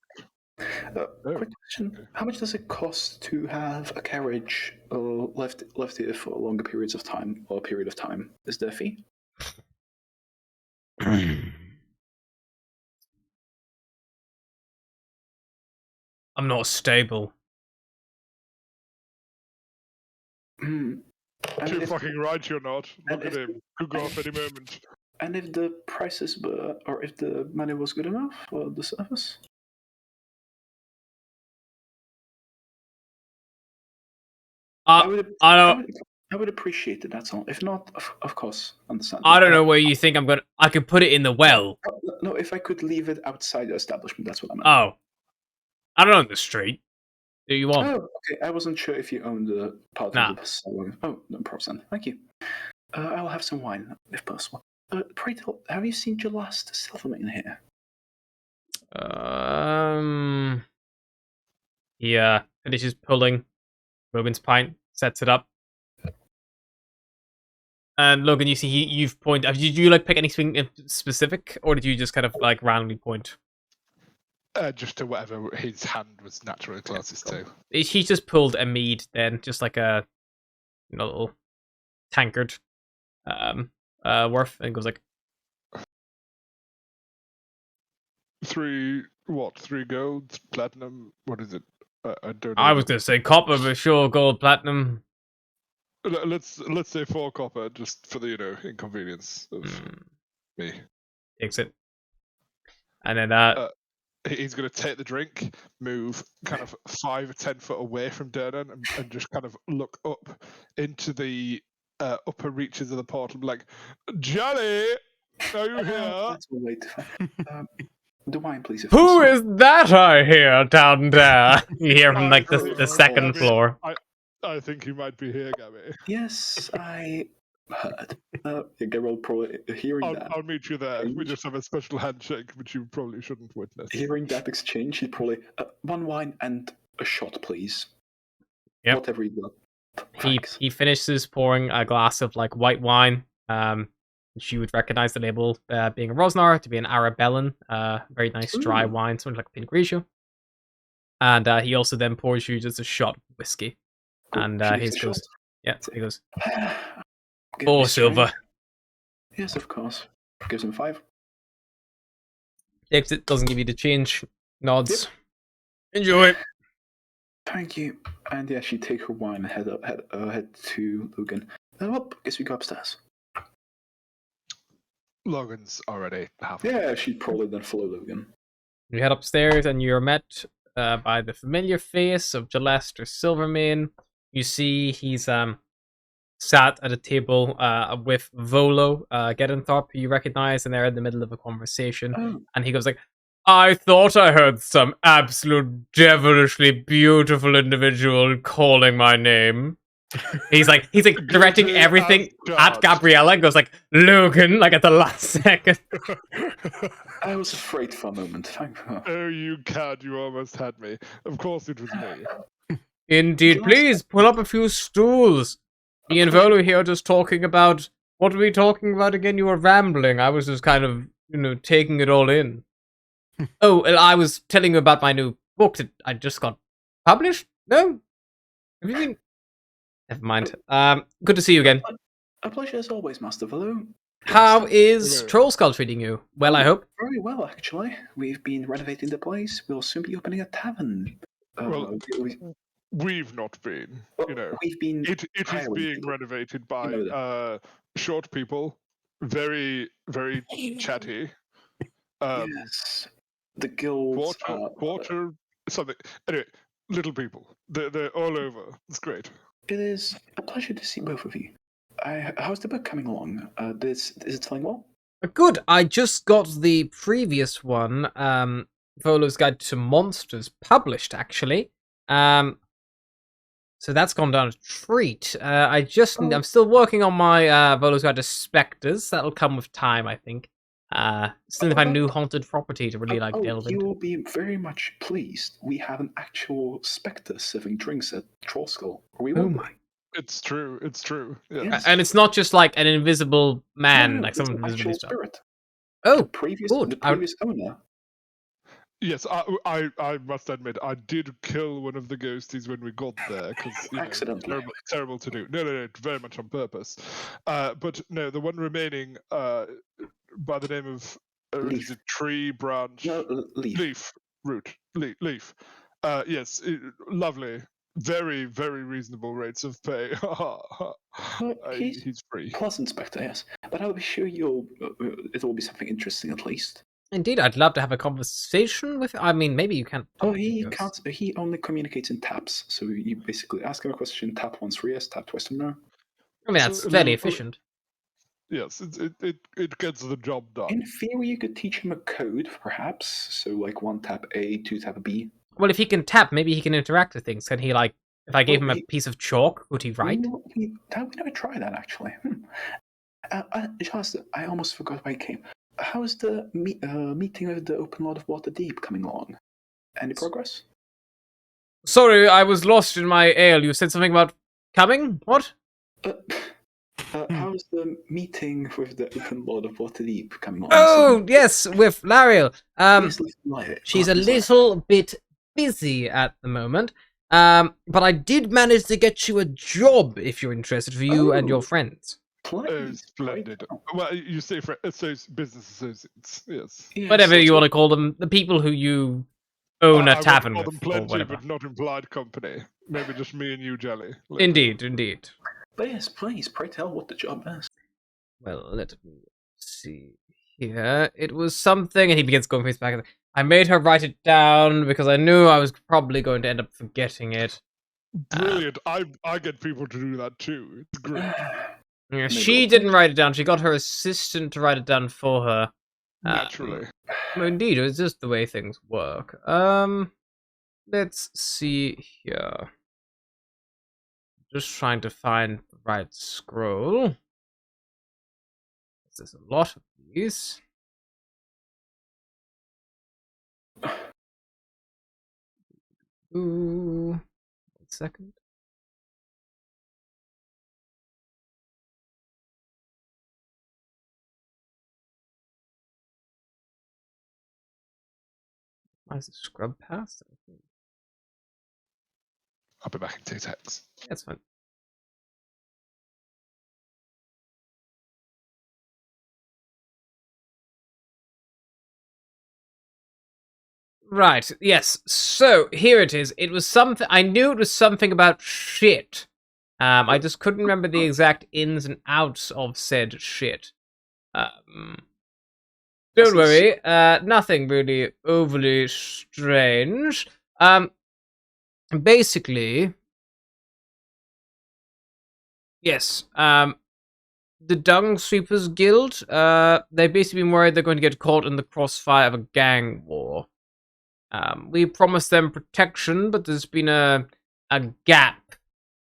Quick question: how much does it cost to have a carriage left here for longer periods of time, or a period of time? Is there a fee? I'm not stable. Hmm. And Too if, fucking right you're not. Look and at if- him. Could go off any moment. and if the prices were, or if the money was good enough for the service? I would appreciate it. That's all. If not, of course, understand. I don't know where you think I'm gonna. I could put it in the well. No, if I could leave it outside the establishment, that's what I meant. Oh, I don't own the street. Do you want? Oh, okay. I wasn't sure if you owned the part Nah. of the salon. Oh, no problem. Thank you. I'll have some wine, if possible. Pray tell, have you seen your last Silvermane here? Yeah. Finishes pulling Logan's pint, sets it up. And Logan, you see, you've pointed. Did you like pick anything in specific, or did you just kind of like randomly point? Just to whatever his hand was naturally closest to. He just pulled a mead, then just like a little tankard, worth, and goes like, 3 golds, platinum. What is it? I don't know. I was gonna say copper, but sure, gold, platinum. Let's say 4 copper, just for the inconvenience of me. Takes it, and then He's going to take the drink, move kind of 5 or 10 foot away from Dernan, and just kind of look up into the upper reaches of the portal, and be like, Johnny, are you here? That's a way to the wine, please. If who possible. is that I hear down there? You hear from like the second Gabby, floor. I think he might be here, Gabby. Yes, I heard. Gabriel probably hearing that. I'll meet you there. We just have a special handshake, which you probably shouldn't witness. Hearing that exchange, he probably one wine and a shot, please. Yep. Whatever you got. He finishes pouring a glass of like white wine. Which you would recognize the label being a Rosnar to be an Arabellan, very nice dry wine, something like a Pinot Grigio. And he also then pours you just a shot of whiskey. Cool. And She his takes a goes, yeah, he goes, Give 4 me silver. strength. Yes, of course. Gives him 5. Takes it, doesn't give you the change. Nods. Enjoy. Thank you. And yeah, she take her wine and head to Logan. Well, guess we go upstairs. Logan's already halfway. Yeah, she'd probably then follow Logan. You head upstairs and you're met by the familiar face of Gelester Silvermane. You see he's sat at a table with Volo Gedenthorpe, who you recognize, and they're in the middle of a conversation. Oh, And he goes like, I thought I heard some absolute devilishly beautiful individual calling my name. He's like directing Guilty everything as at charged. Gabriella and goes like, Logan, like at the last second. I was afraid for a moment. Thank you. Oh, you cad, you almost had me. Of course it was me. Indeed, Just- please pull up a few stools. Me and Volo here just talking about, what were we talking about again? You were rambling. I was just kind of, taking it all in. Oh, well, I was telling you about my new book that I just got published. No? Have you been? Never mind. Good to see you again. A pleasure as always, Master Velo. How is Hello. Troll Skull treating you? Well, I hope. Very well, actually. We've been renovating the place. We'll soon be opening a tavern. Well, we- We've not been, you know. we've been. It is hiring being people. renovated by know that. short people, very, very chatty. Yes, the guilds. Quarter, something. Anyway, little people. They're all over. It's great. It is a pleasure to see both of you. How's the book coming along? Is it selling well? Good. I just got the previous one, Volo's Guide to Monsters, published, actually. So that's gone down a treat. I'm still working on my Volo's Guide to Spectres. That'll come with time, I think. Still find a new haunted property to really delve you into. will be very much pleased. We have an actual spectre serving drinks at Troll Skull. We will Oh be. my! It's true. It's true. Yeah. Yes. And it's not just like an invisible man, No, like it's someone an invisibly actual stuff. spirit. Oh, The previous good. owner. Yes, I must admit, I did kill one of the ghosties when we got there because Accidentally. terrible to do. No, very much on purpose. But no, the one remaining, by the name of Leaf. is it tree branch No, leaf. leaf. Yes, lovely, very very reasonable rates of pay. He's He's free. pleasant spectre, yes. But I'll be sure it will be something interesting at least. Indeed, I'd love to have a conversation with. I mean, maybe you can't. Oh, he can't. He only communicates in taps. So you basically ask him a question, tap once for yes, tap twice for no. I mean, that's So, fairly no, efficient. Yes, it gets the job done. In theory, you could teach him a code, perhaps. So like one tap A, two tap B. Well, if he can tap, maybe he can interact with things. Can he, like, if I gave him a piece of chalk, would he write? We never tried that actually. Just, I almost forgot why I came. How's the meeting with the Open Lord of Waterdeep coming along? Any progress? Sorry, I was lost in my ale. You said something about coming? What? How's the meeting with the Open Lord of Waterdeep coming along? Oh, yes, with Lariel. Yes, Lariel. She's a little bit busy at the moment. But I did manage to get you a job if you're interested, for you and your friends. Oh, Please, splendid. Well, you say business associates, yes. Whatever you want to call them, the people who you own I a want tavern to call with, them or plenty, whatever. but not implied company. Maybe just me and you, Jelly. later. Indeed. But yes, please, pray tell what the job is. Well, let me see here. It was something, and he begins going through his back. I made her write it down because I knew I was probably going to end up forgetting it. Brilliant. I get people to do that too. It's great. Yeah, Maybe she I'll- didn't write it down. She got her assistant to write it down for her. Naturally. Indeed, it's just the way things work. Let's see here. Just trying to find the right scroll. There's a lot of these. Ooh, 1 second. Why is it scrub past? I'll be back in 2 seconds. That's fine. Right, yes. So, here it is. It was something... I knew it was something about shit. I just couldn't remember the exact ins and outs of said shit. Don't worry, nothing really overly strange. Basically... Yes, the Dung Sweepers Guild, they've basically been worried they're going to get caught in the crossfire of a gang war. We promised them protection, but there's been a gap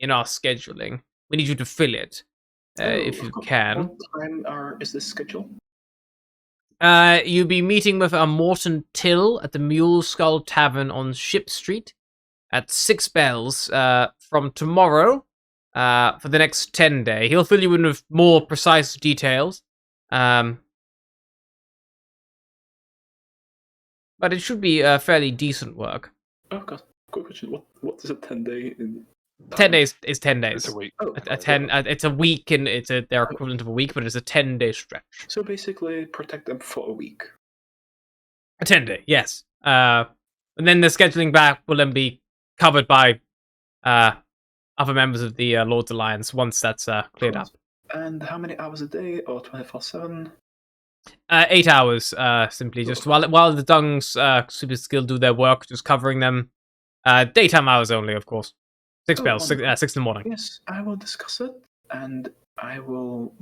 in our scheduling. We need you to fill it, if you can. What time is this schedule? You'll be meeting with Morton Till at the Mule Skull Tavern on Ship Street at 6 bells from tomorrow for the next 10 days. He'll fill you in with more precise details. But it should be fairly decent work. Oh god, quick question. What is a 10-day in 10 days is 10 days. It's a week. Oh, A 10. It's a week, and it's their equivalent of a week, but it's a 10-day stretch. so basically protect them for a week. A 10-day, yes. And then the scheduling back will then be covered by other members of the Lord's Alliance once that's cleared up. And how many hours a day, or 24/7? 8 hours, simply just while the Dung's super skill do their work, just covering them. Daytime hours only, of course. 6 bells, 6 in the morning. Yes, I will discuss it, and I will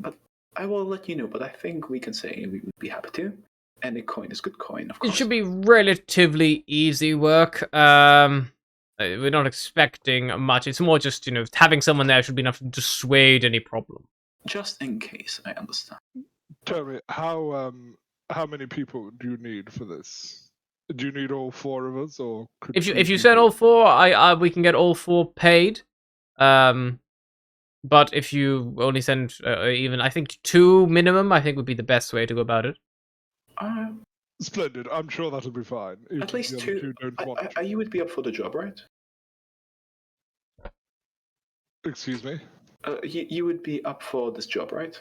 let you know. But I think we can say we would be happy to. Any coin is good coin, of course. It should be relatively easy work. We're not expecting much. It's more just, having someone there should be enough to dissuade any problem. Just in case, I understand. Tell me, how many people do you need for this? Do you need all 4 of us, or could If you two send people- all 4, we can get all 4 paid. But if you only send even, I think 2 minimum, I think would be the best way to go about it. Splendid. I'm sure that'll be fine. Even At least if the 2. other 2 don't want. You would be up for the job, right? Excuse me. You would be up for this job, right?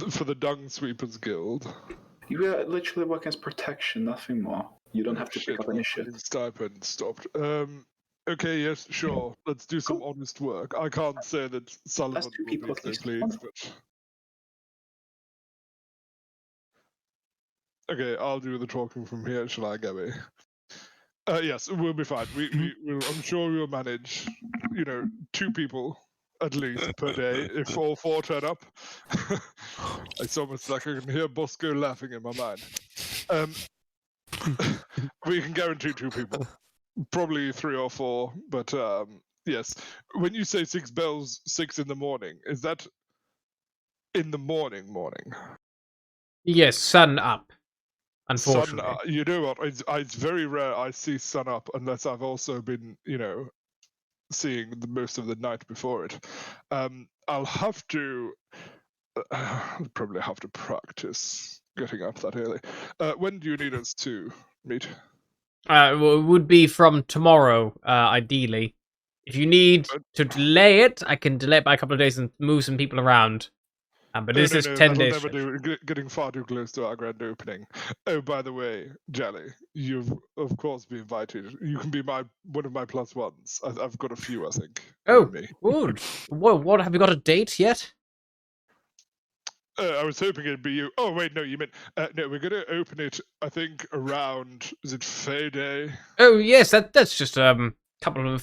For the Dung Sweepers Guild. You are literally working as protection, nothing more. You don't have to Shit, pick up any my shit. fucking stipend stopped. Okay, yes, sure. Let's do some honest work. I can't say that Sullivan 2 will people be at so least. pleased, Wonderful. but... Okay, I'll do the talking from here, shall I, Gabby? Yes, we'll be fine. I'm sure we'll manage, 2 people at least per day if all 4 turn up. It's almost like I can hear Bosco laughing in my mind. We can guarantee 2 people. Probably 3 or 4, but yes. When you say 6 bells, 6 in the morning, is that in the morning? Yes, sun up. Unfortunately. Sun, you know what? It's very rare I see sun up unless I've also been, seeing most of the night before it. I'll have to probably have to practice getting up that early. When do you need us to meet? Well, it would be from tomorrow, ideally. If you need to delay it, I can delay it by a couple of days and move some people around. But this is 10 that'll days. Never do. Getting far too close to our grand opening. Oh, by the way, Jelly, you've of course been invited. You can be one of my plus ones. I've got a few, I think. Oh, me. good. What have you got a date yet? I was hoping it'd be you. Oh wait, no, you meant no. We're gonna open it. I think around. Is it Fay Day? Oh yes, that's just couple of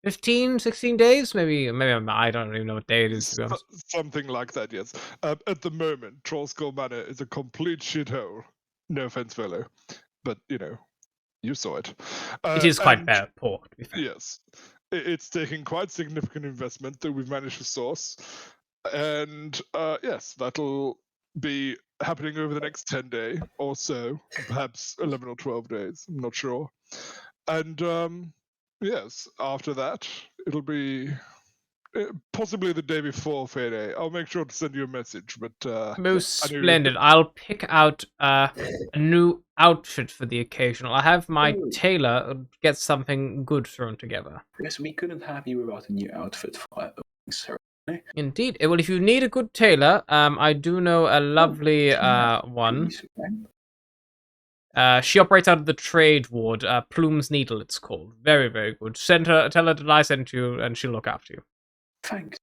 15, 16 days, maybe I don't even know what day it is, to be honest. Something like that. Yes. At the moment, Trollskull Manor is a complete shithole. No offense, fellow, but you saw it. It is quite bad, poor. To be fair. Yes, it's taking quite significant investment that we've managed to source, and yes, that'll be happening over the next 10 days or so, perhaps 11 or 12 days. I'm not sure. And yes, after that, it'll be possibly the day before Fay Day. I'll make sure to send you a message. But Most splendid. I'll pick out a new outfit for the occasion. I'll have my tailor get something good thrown together. Yes, we couldn't have you without a new outfit for our opening ceremony. Indeed. Well, if you need a good tailor, I do know a lovely one. She operates out of the trade ward, Plume's Needle, it's called. Very, very good. Tell her that I sent you, and she'll look after you. Thanks.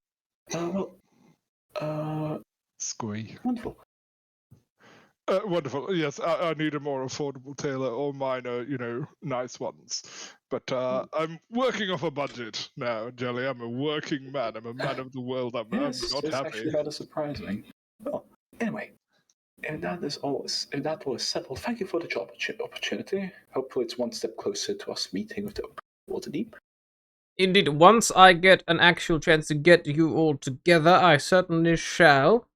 Squee. Wonderful. Wonderful. Yes, I need a more affordable tailor. All mine are, nice ones. But I'm working off a budget now, Jelly. I'm a working man. I'm a man of the world. I'm Yes, not it's happy. actually rather surprising. Well, anyway, if that was settled, thank you for the job opportunity. Hopefully, it's one step closer to us meeting with the Waterdeep. Indeed, once I get an actual chance to get you all together, I certainly shall.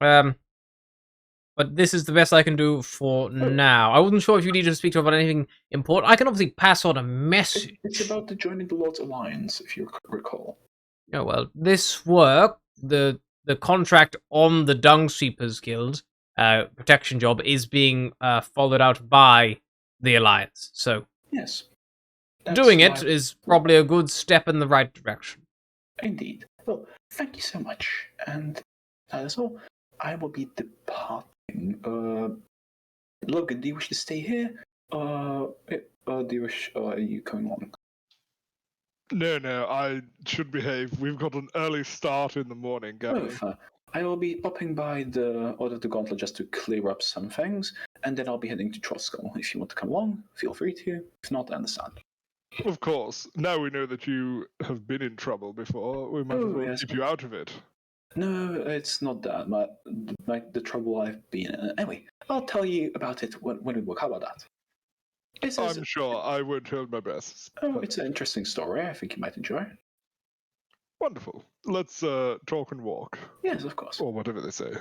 But this is the best I can do for now. I wasn't sure if you needed to speak to her about anything important. I can obviously pass on a message. It's about the joining the Lord's Alliance, if you recall. Oh, well, this work, the contract on the Dung Sweepers Guild protection job is being followed out by the Alliance. So Yes. doing it is probably a good step in the right direction. Indeed. Well, thank you so much. And that is all. I will be departing. Logan, do you wish to stay here? Do you wish? Are you coming along? No, I should behave. We've got an early start in the morning, Gabby. I will be popping by the Order of the Gauntlet just to clear up some things, and then I'll be heading to Troskull. If you want to come along, feel free to. If not, I understand. Of course. Now we know that you have been in trouble before. We might as well keep you out of it. No, it's not that. The trouble I've been in. Anyway, I'll tell you about it when we work. How about that? I'm sure I won't hold my breath. Oh, it's an interesting story. I think you might enjoy. Wonderful. Let's talk and walk. Yes, of course. Or whatever they say.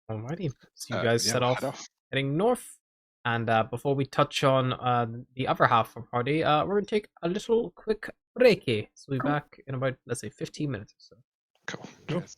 Alrighty. So you guys set off, head off. heading north. And before we touch on the other half of our party, we're going to take a little quick breaky. So we'll be back in about, let's say, 15 minutes or so. Cool. Yes.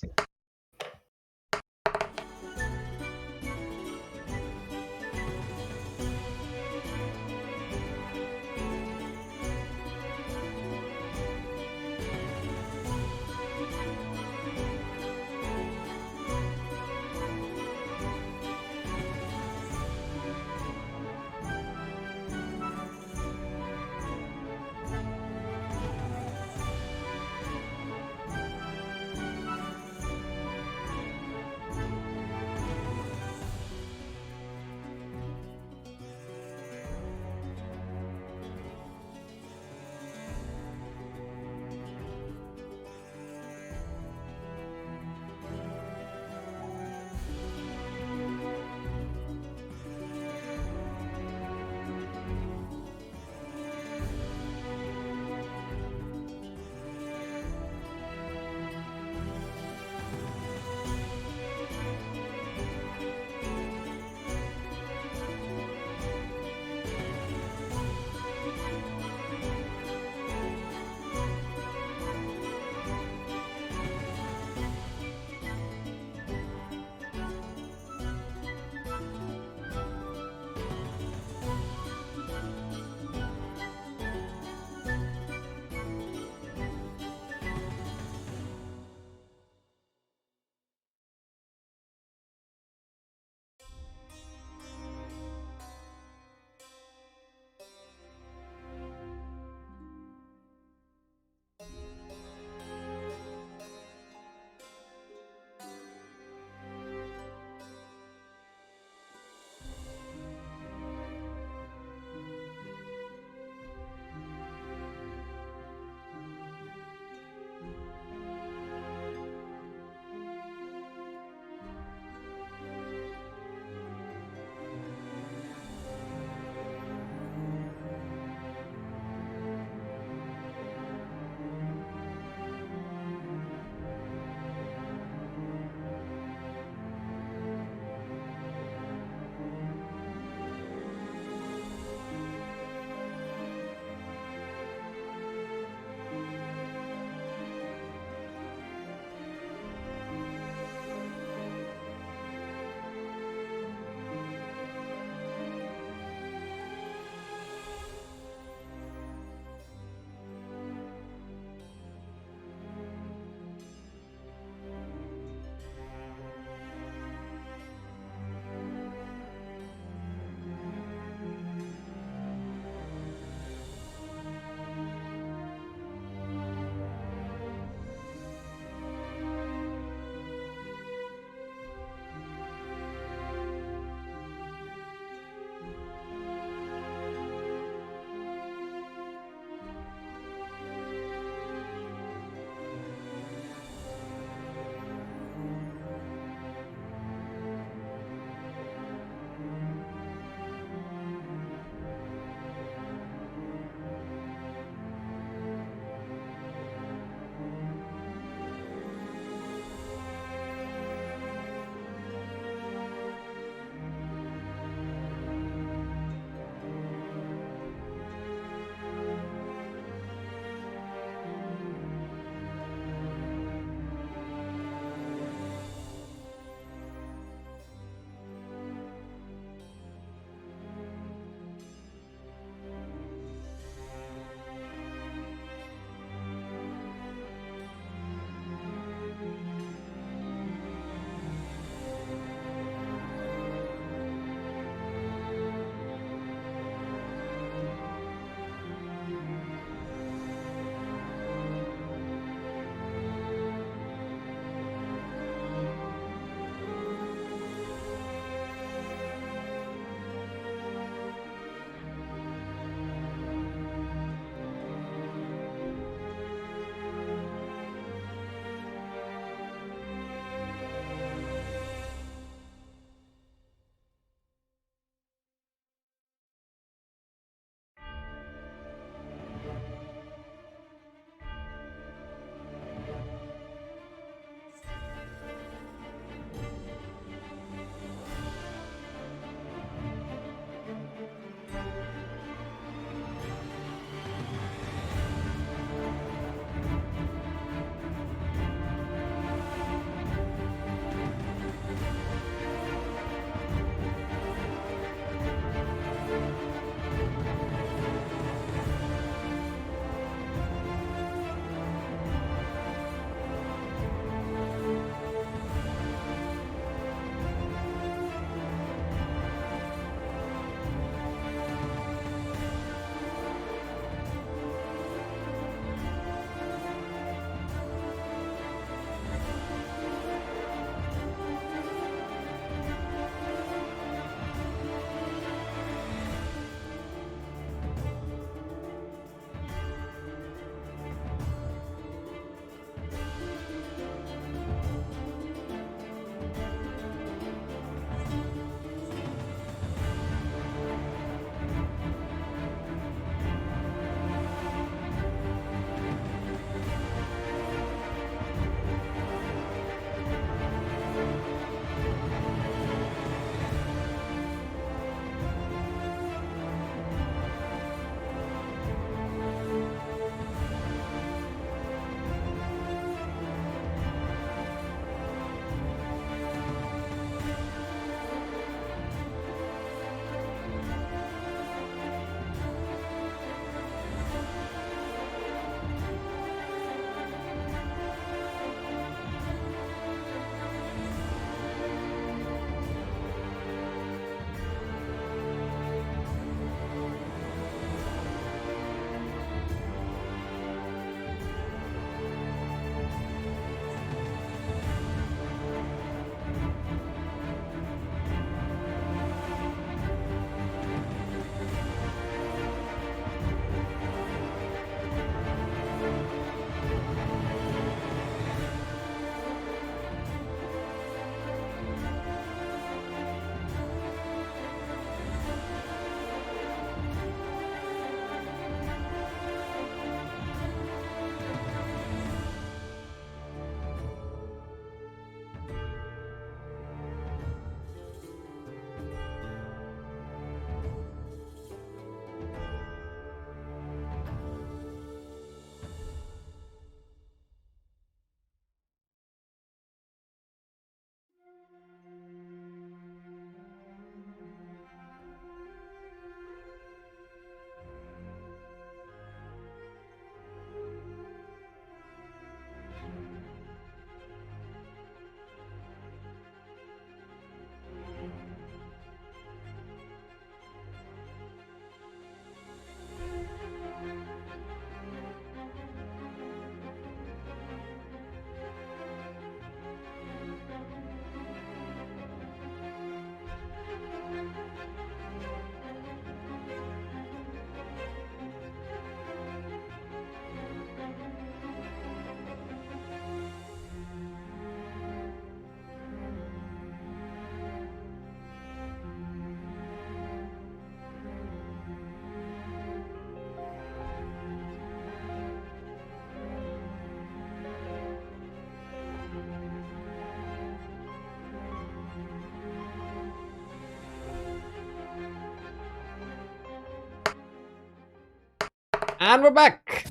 And we're back.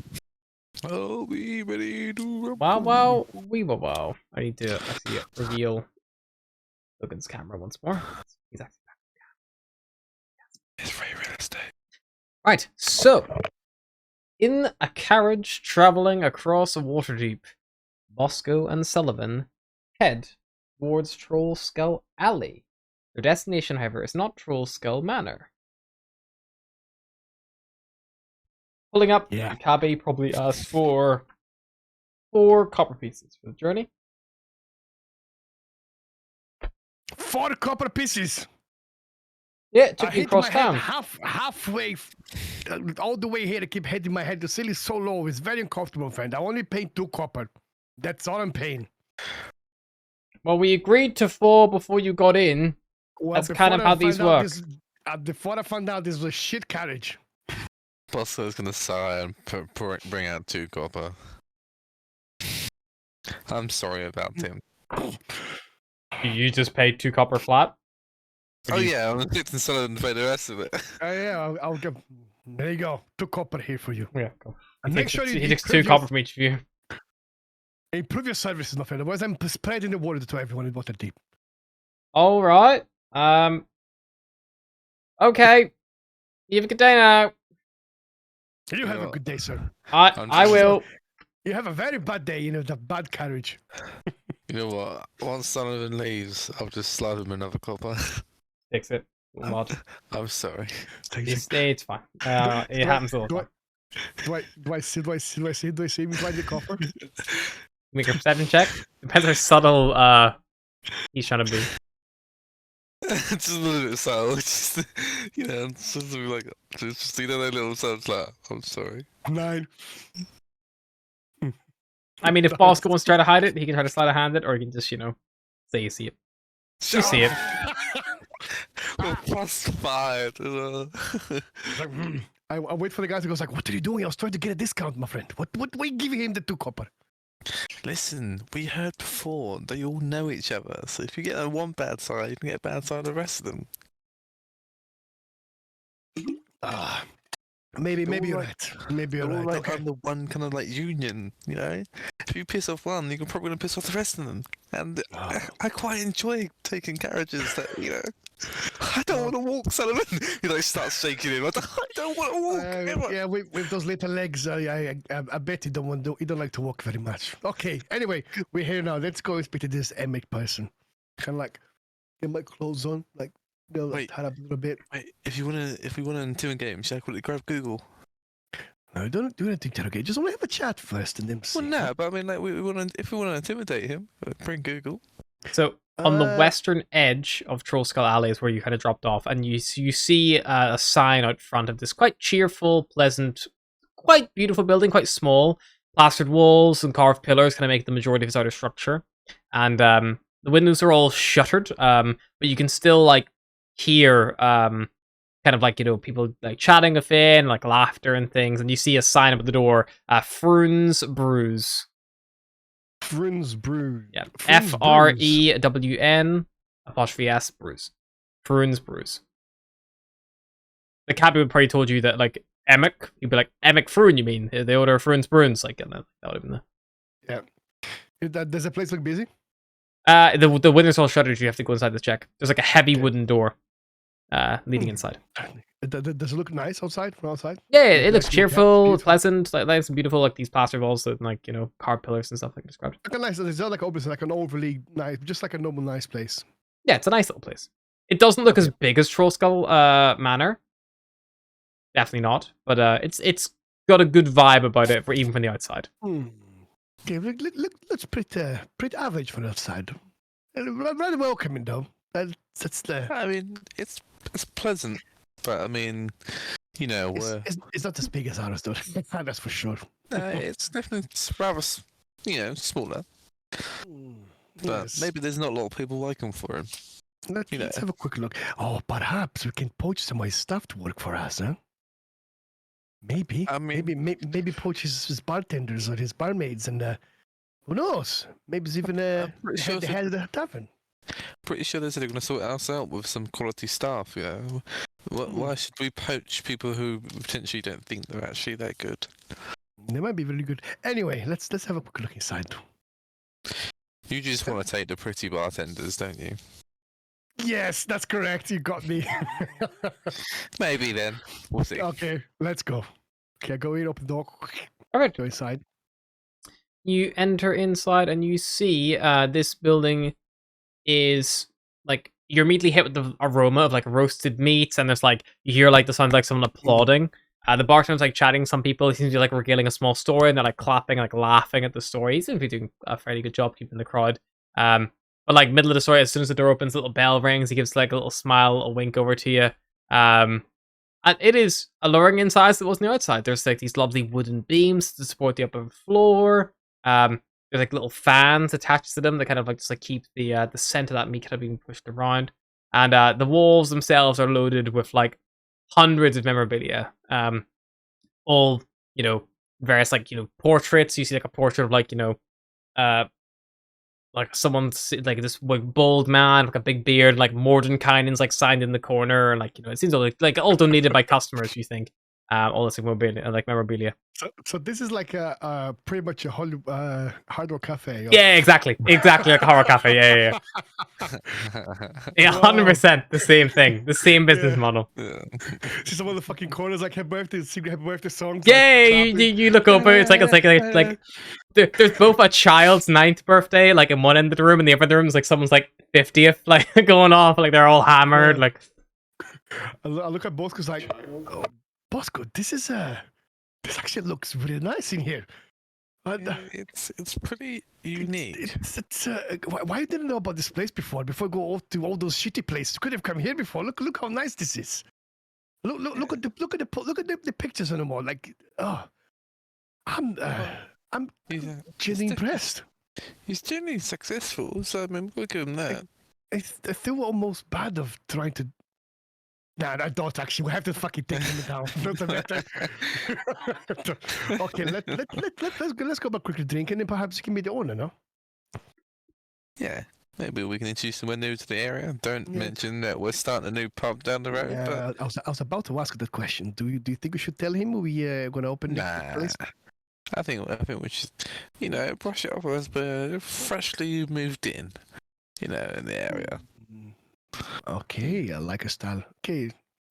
I'll be ready to Wow. I need to actually reveal Logan's camera once more. He's actually back. It's very realistic. Right, so in a carriage traveling across a water deep, Bosco and Sullivan head towards Troll Skull Alley. Their destination, however, is not Troll Skull Manor. Pulling up, Yeah. the cabbie probably asked for 4 copper pieces for the journey. 4 copper pieces. Yeah, it I took me hit across my head town. halfway, all the way here. I keep hitting my head. The ceiling is so low. It's very uncomfortable, friend. I only paying 2 copper. That's all I'm paying. Well, we agreed to 4 before you got in. Well, That's kind of before I how these find out work. before I found out this was a shit carriage. Bosco's gonna sigh and bring out 2 copper. I'm sorry about him. You just paid 2 copper flat? Oh yeah, I'm expecting Sullivan to pay the rest of it. Yeah, I'll give. There you go. 2 copper here for you. Yeah, cool. And make sure you he takes 2 improve copper from each of you. improve your services, my friend. Otherwise, I'm spreading the word to everyone in Waterdeep. All right. Okay. You have a good day now. You have a Yeah. good day, sir. I will. You have a very bad day. You know, the bad carriage. You know what? Once Sullivan leaves, I'll just slide him another copper. Fix it. Mod. I'm sorry. It's fine. It happens all the time. Do I see me find the copper? Make a perception check. Depends how subtle he's trying to be. Just a little bit subtle. Just, you know, just to be like, just you know, that little sounds like, I'm sorry. 9. I mean, if Bosco wants to try to hide it, he can try to sleight of hand it, or he can just, say you see it. You see it. Well, +5. I wait for the guy to go like, what are you doing? I was trying to get a discount, my friend. What are you giving him the 2 copper? Listen, we heard before, they all know each other, so if you get on one bad side, you can get a bad side of the rest of them. Maybe They're you're all right. Maybe you're They're all right. like Okay. under one kind of like union, you know? If you piss off one, you're probably going to piss off the rest of them. And I quite enjoy taking carriages that, you know, I don't want to walk, Sullivan. He like starts shaking him. I don't want to walk. ever. Yeah, with those little legs, I bet you you don't like to walk very much. Okay, anyway, we're here now. Let's go and speak to this Emmett person. Kind of like get my clothes on, like Wait. tied up a little bit. Wait, if we want to intimidate him, should I quickly grab Google? No, don't do anything, interrogate. Just want to have a chat first, and then see. Well, no, but I mean, like, if we want to intimidate him, bring Google. So, on the Uh, western edge of Troll Skull Alley is where you kind of dropped off, and you see a sign out front of this quite cheerful, pleasant, quite beautiful building, quite small. Plastered walls and carved pillars kind of make the majority of its outer structure. And the windows are all shuttered, but you can still, like, hear kind of like, people like chatting within, like laughter and things, and you see a sign up at the door, Frune's Brews. Frune's Brew. Yeah, Frune's FREWN 'S Brews. Frune's Brews. The cabbie would probably told you that, like, Emic, you'd be like, Emic Frune, you mean? They order Frune's Bruins, like, and that would have been Does the place look busy? the windows all shuttered, you have to go inside to check. There's like a heavy wooden door leading inside. Does it look nice outside? From outside? Yeah, it looks Like, cheerful, beautiful. pleasant, like nice and beautiful, like these plaster walls and, like, carved pillars and stuff like I described. Like a nice. It's not like obviously like an overly nice, just like a normal nice place. Yeah, it's a nice little place. It doesn't look as big as Troll Skull Manor. Definitely not, but it's got a good vibe about it, even from the outside. Okay, looks pretty average from the outside. Rather welcoming though. That's the. I mean, it's pleasant, but I mean, It's not as big as ours though. That's for sure. it's definitely rather, smaller. But Yes. maybe there's not a lot of people working for him. Let's have a quick look. Oh, perhaps we can poach some of his stuff to work for us, huh? Maybe. I mean- maybe poach his bartenders or his barmaids, and who knows? Maybe it's even I'm pretty sure the head of the tavern. Pretty sure they said they're going to sort us out with some quality staff. Why should we poach people who potentially don't think they're actually that good? They might be really good. Anyway, let's have a quick look inside. You just want to take the pretty bartenders, don't you? Yes, that's correct. You got me. Maybe then. We'll see. Okay, let's go. Okay, go in, open the door. All right. Go inside. You enter inside and you see this building is like you're immediately hit with the aroma of like roasted meats, and there's like you hear like the sounds like someone applauding. The bartender's like chatting to some people. He seems to be like regaling a small story, and they're like clapping, like laughing at the story. He seems to be doing a fairly good job keeping the crowd. But like middle of the story, as soon as the door opens, a little bell rings. He gives like a little smile, a wink over to you. And it is alluring inside as it was on the outside. There's like these lovely wooden beams to support the upper floor. There's like little fans attached to them that kind of like just like keep the scent of that meat kind of being pushed around. And the walls themselves are loaded with like hundreds of memorabilia. All, you know, various like, you know, portraits. You see like a portrait of like, you know, like someone's like this like bald man, like a big beard, like Mordenkainen's like signed in the corner, and like, you know, it seems like all donated by customers. You think, all this like memorabilia. So this is like a pretty much a hard rock cafe. Yeah, exactly like a horror cafe. Yeah. Yeah, 100% the same thing, the same business model. Yeah. See some of the fucking corners like happy birthday songs. Yeah, like, you look over. It's like there's both a child's 9th birthday, like in one end of the room, and the other room is like someone's like 50th, like going off, like they're all hammered. Yeah. Like I look at Bosco's like, oh, Bosco, this actually looks really nice in here. It's pretty unique. Why didn't I know about this place before? Before I go off to all those shitty places, you could have come here before. Look how nice this is. Look at the pictures on the wall. Like, oh, I'm genuinely impressed. He's genuinely successful, so I mean, we'll give him that. I feel almost bad of trying to. Nah, I don't actually. We have to fucking take him down. Doesn't matter. Okay, let's go back quickly drink, and then perhaps you can be the owner, no? Yeah, maybe we can introduce someone new to the area. Don't mention that we're starting a new pub down the road. Yeah, But... I was about to ask that question. Do you think we should tell him we're gonna open the place? I think we should, you know, brush it off as we're freshly moved in, you know, in the area. Okay, I like a style.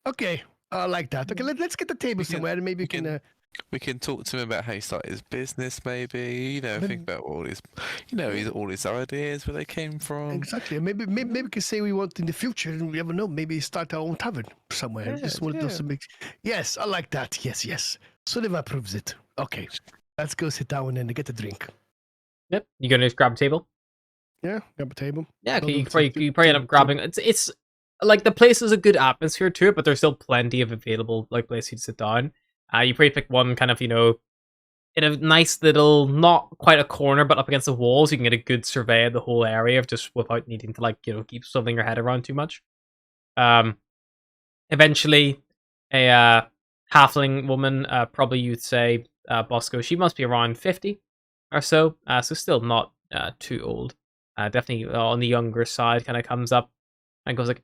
Okay, I like that. Okay, let's get the table somewhere, and maybe we can. We can talk to him about how he started his business, maybe. You know, think about all his, you know, all his ideas, where they came from. Exactly. Maybe we can say we want in the future, and we never know. Maybe start our own tavern somewhere. Just want to do some mix. Yes, I like that. Yes. Sullivan approves it. Okay, let's go sit down and get a drink. Yep. You gonna just grab a table? Yeah, grab a table. Yeah, okay, you probably end up grabbing. It's like the place has a good atmosphere to it, but there's still plenty of available like places to sit down. You probably pick one kind of, you know, in a nice little, not quite a corner, but up against the walls. You can get a good survey of the whole area just without needing to like, you know, keep swiveling your head around too much. Eventually, a halfling woman, probably you'd say, Bosco, she must be around 50 or so, so still not too old. Definitely on the younger side, kind of comes up and goes like,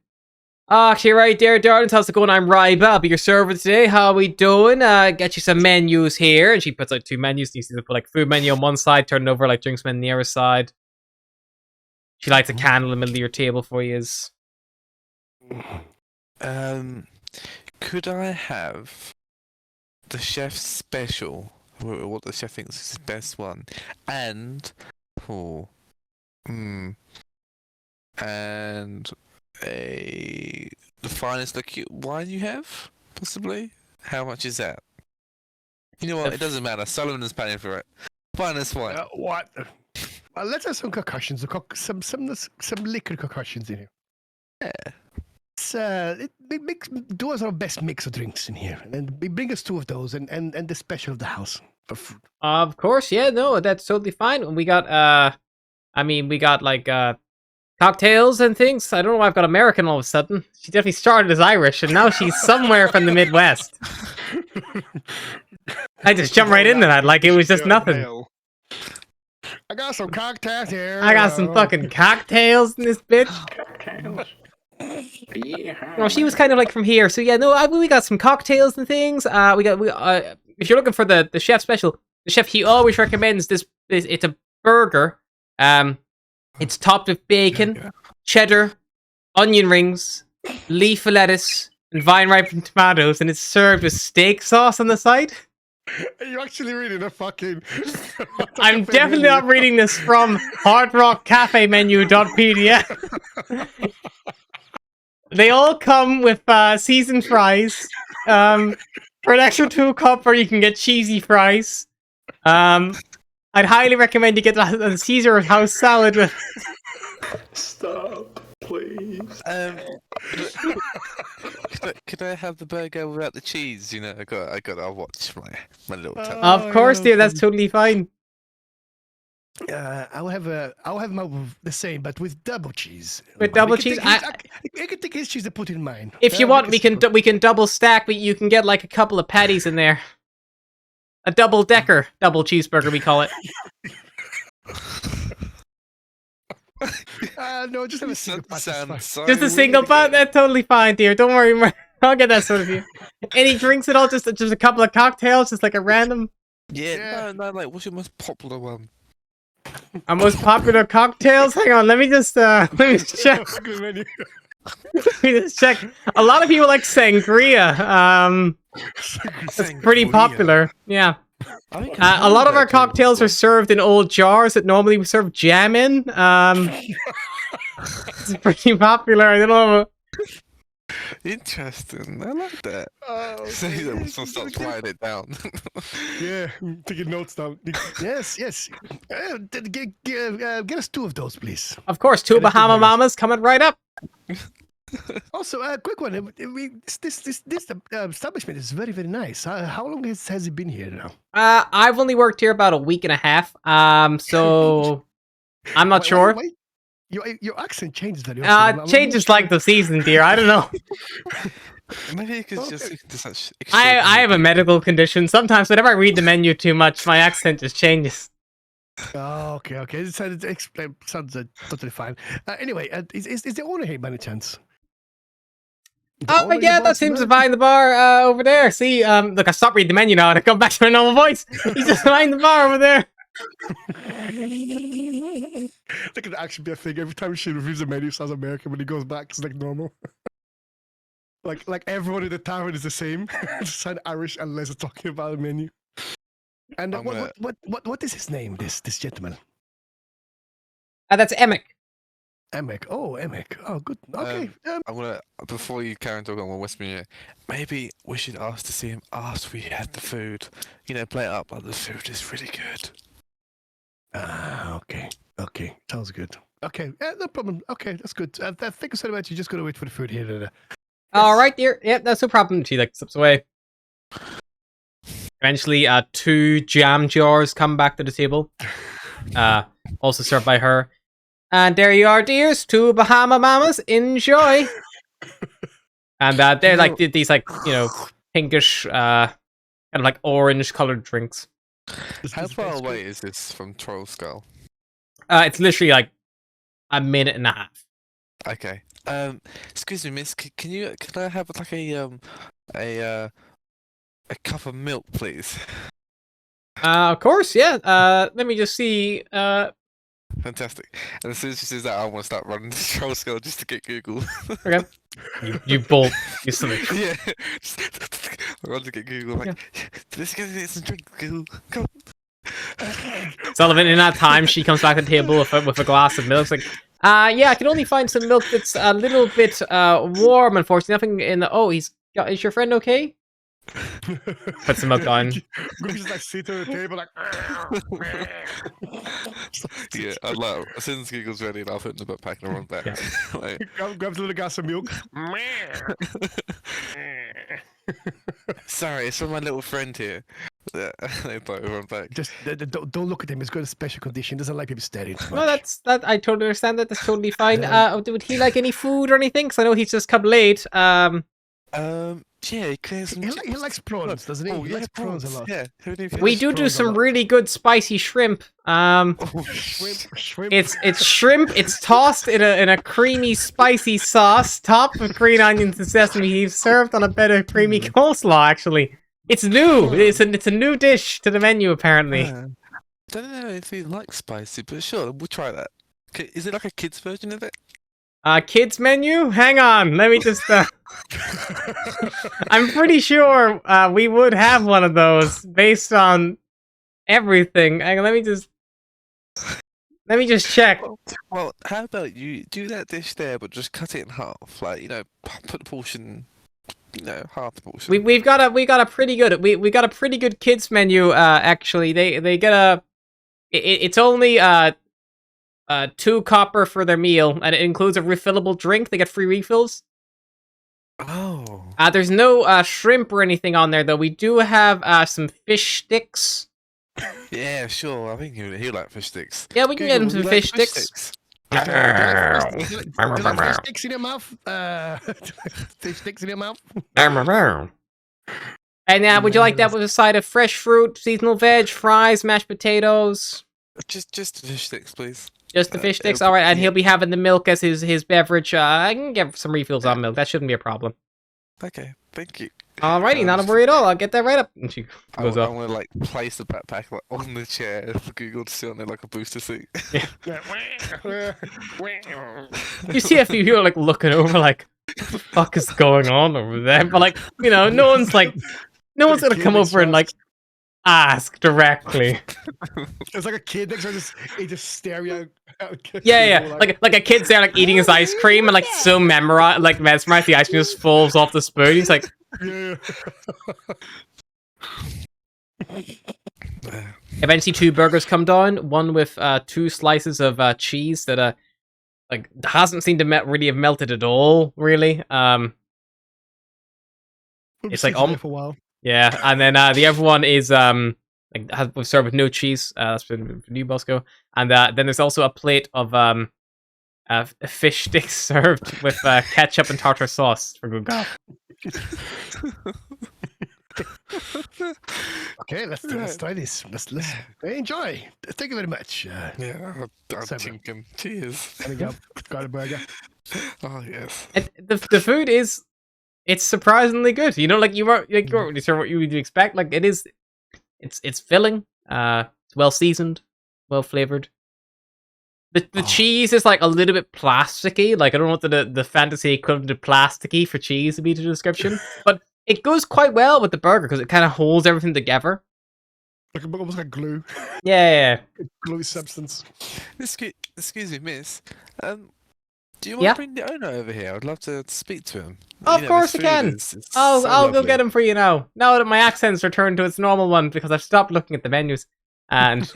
"Okay, right there, darling, how's it going? I'm Ryba, I'll be your server today. How we doing? Get you some menus here." And she puts out 2 menus. You see, they put like food menu on one side, turn it over like drinks menu on the other side. She lights a candle in the middle of your table for you. Could I have the chef's special? What the chef thinks is his best one, and and the finest liqueur wine you have, possibly. How much is that? You know what? It doesn't matter. Sullivan is paying for it. Finest wine. What? Let's have some concussions. Some liquor concussions in here. Yeah. Do us our best mix of drinks in here, and bring us 2 of those, and the special of the house for food. Of course, yeah, no, that's totally fine. We got we got like cocktails and things. I don't know why I've got American all of a sudden. She definitely started as Irish, and now she's somewhere from the Midwest. I just jumped right into that like it was just nothing. I got some cocktails here. I got some fucking cocktails in this bitch. Cocktails. Yeah. No, she was kind of like from here. So yeah, no, we got some cocktails and things. If you're looking for the chef special, the chef he always recommends this. It's a burger. It's topped with bacon, cheddar, onion rings, leaf of lettuce, and vine ripened tomatoes, and it's served with steak sauce on the side. Are you actually reading a fucking? I'm definitely not reading this from hardrockcafemenu.pdf. They all come with seasoned fries. For an extra 2 copper, you can get cheesy fries. I'd highly recommend you get the Caesar house salad with. Stop, please. Could I have the burger without the cheese? You know, I'll watch my little tab. Of course, dear. That's totally fine. I'll have my the same, but with double cheese. With double cheese, I can take his cheese and put it in mine. If you want, we can double stack, but you can get like a couple of patties in there. A double decker, double cheeseburger, we call it. No, just have a single pot. Just a single pot. That's totally fine, dear. Don't worry, I'll get that sort of you. Any drinks at all? Just a couple of cocktails, just like a random. Yeah, no. Like, what's your most popular one? Our most popular cocktails. Hang on, let me just check. Let me just check. A lot of people like sangria. It's pretty popular. Yeah. A lot of our cocktails are served in old jars that normally we serve jam in. It's pretty popular. I don't know. Interesting. I like that. So start writing it down. Yeah, taking notes down. Yes. Get us 2 of those, please. Of course, 2 Bahama Mamas coming right up. Also, a quick one. This establishment is very, very nice. How long has it been here now? I've only worked here about a week and a half. So I'm not sure. Wait. Your accent changes very often. Changes like the season, dear. I don't know. Maybe you could just such. I have a medical condition. Sometimes whenever I read the menu too much, my accent just changes. Oh, okay. It sounds totally fine. Anyway, is the owner here by any chance? Oh yeah, that seems to find the bar over there. See, look, I stopped reading the menu now and I come back to my normal voice. He's just behind the bar over there. That could actually be a thing. Every time she reviews the menu, sounds American. When he goes back, it's like normal. like everyone in the tavern is the same. Just sound Irish unless they're talking about the menu. And what is his name? This gentleman. That's Emic. Emic. Oh, Emic. Oh, good. Okay. I'm gonna before you carry on talking on West Virginia, maybe we should ask to see him after we had the food. You know, play it up like the food is really good. Okay. Sounds good. Okay, no problem. Okay, that's good. I think I said about you just gonna wait for the food here. All right, dear. Yep, that's no problem. She like slips away. Eventually, 2 jam jars come back to the table. Also served by her. And there you are, dears. 2 Bahama Mamas. Enjoy. And they're like these like pinkish, kind of like orange colored drinks. How far away is this from Troll Skull? It's literally like a minute and a half. Okay. Excuse me, miss. Can I have like a cup of milk, please? Of course, yeah. Let me just see. Fantastic. And as soon as she says that, I want to start running to Troll Skull just to get Google. Okay. You bolt. You silly. Yeah. I want to get Google. Like, let's get some drink, Google. Come. Sullivan, in that time, she comes back to the table with a glass of milk. It's like, yeah, I can only find some milk that's a little bit warm, unfortunately. Nothing in the... Oh, is your friend okay? Put some milk on. Google just like sit at the table like... Yeah, I'd like, as soon as Google's ready, I'll put it in the backpack and run back. Yeah. Like, grabs a little glass of milk. sorry, it's from my little friend here. They both run back. Just don't look at him. He's got a special condition. Doesn't like people staring too much. No, that. I totally understand that. That's totally fine. Would he like any food or anything? Because I know he's just come late. Yeah, he clears some He likes prawns, doesn't he? Oh, He yeah, likes prawns a lot. Yeah, who knew He We likes do prawns a some lot. really good spicy shrimp. Oh, Shrimp. It's shrimp. It's tossed in a creamy, spicy sauce, topped with green onions and sesame seeds, served on a bed of creamy coleslaw. Actually, it's new. It's a new dish to the menu apparently. Don't know if he likes spicy, but sure, we'll try that. Okay, is it like a kid's version of it? Kids menu. Hang on, let me just. I'm pretty sure we would have one of those based on everything. Hang on, let me just check. Well, how about you do that dish there, but just cut it in half? Like, put the portion, half the portion. We got a pretty good we got a pretty good kids menu. Actually, they get it's only 2 copper for their meal, and it includes a refillable drink. They get free refills. Oh. There's no shrimp or anything on there though. We do have some fish sticks. Yeah, sure. I think he'll like fish sticks. Yeah, we can get him Google, some you like fish sticks. Do you like fish sticks in your mouth? Fish sticks in your mouth? And would you like that with a side of fresh fruit, seasonal veg, fries, mashed potatoes? Just the fish sticks, please. Just the fish sticks? Alright, and he'll be having the milk as his beverage. I can get some refills on milk. That shouldn't be a problem. Okay, thank you. Alrighty, not a worry at all. I'll get that right up. And she goes I up. want to like place the backpack like on the chair for Google to sit on it like a booster seat. You see a few people like looking over like, what the fuck is going on over there? But like, no one's gonna come over and like ask directly. It's like a kid next to he just stare you out. Yeah. Like a kid's there like eating his ice cream and like so mesmerized the ice cream just falls off the spoon. He's like, Yeah. eventually 2 burgers come down, one with 2 slices of cheese that like hasn't seemed to really have melted at all, really. It's like for a while. yeah, and then the other one is was served with no cheese. That's for new Bosco, and then there's also a plate of fish sticks served with ketchup and tartar sauce for good God. Okay, let's try this. Let's enjoy. Thank you very much. Yeah, I'm Seven. thinking. Cheers. There we go. Got a burger. Oh yes. And the food it's surprisingly good. Like you weren't really sure what you would expect. Like it's filling. It's well seasoned, well flavored. The cheese is like a little bit plasticky. Like I don't know what the fantasy equivalent of plasticky for cheese would be to the description, but it goes quite well with the burger because it kind of holds everything together. Like almost like glue. Yeah. Gluey substance. Excuse me, miss. Do you want Yeah? to bring the owner over here? I'd love to speak to him. Of course this I can. food is I'll so go lovely. get him for you now. Now that my accent's returned to its normal one because I've stopped looking at the menus. And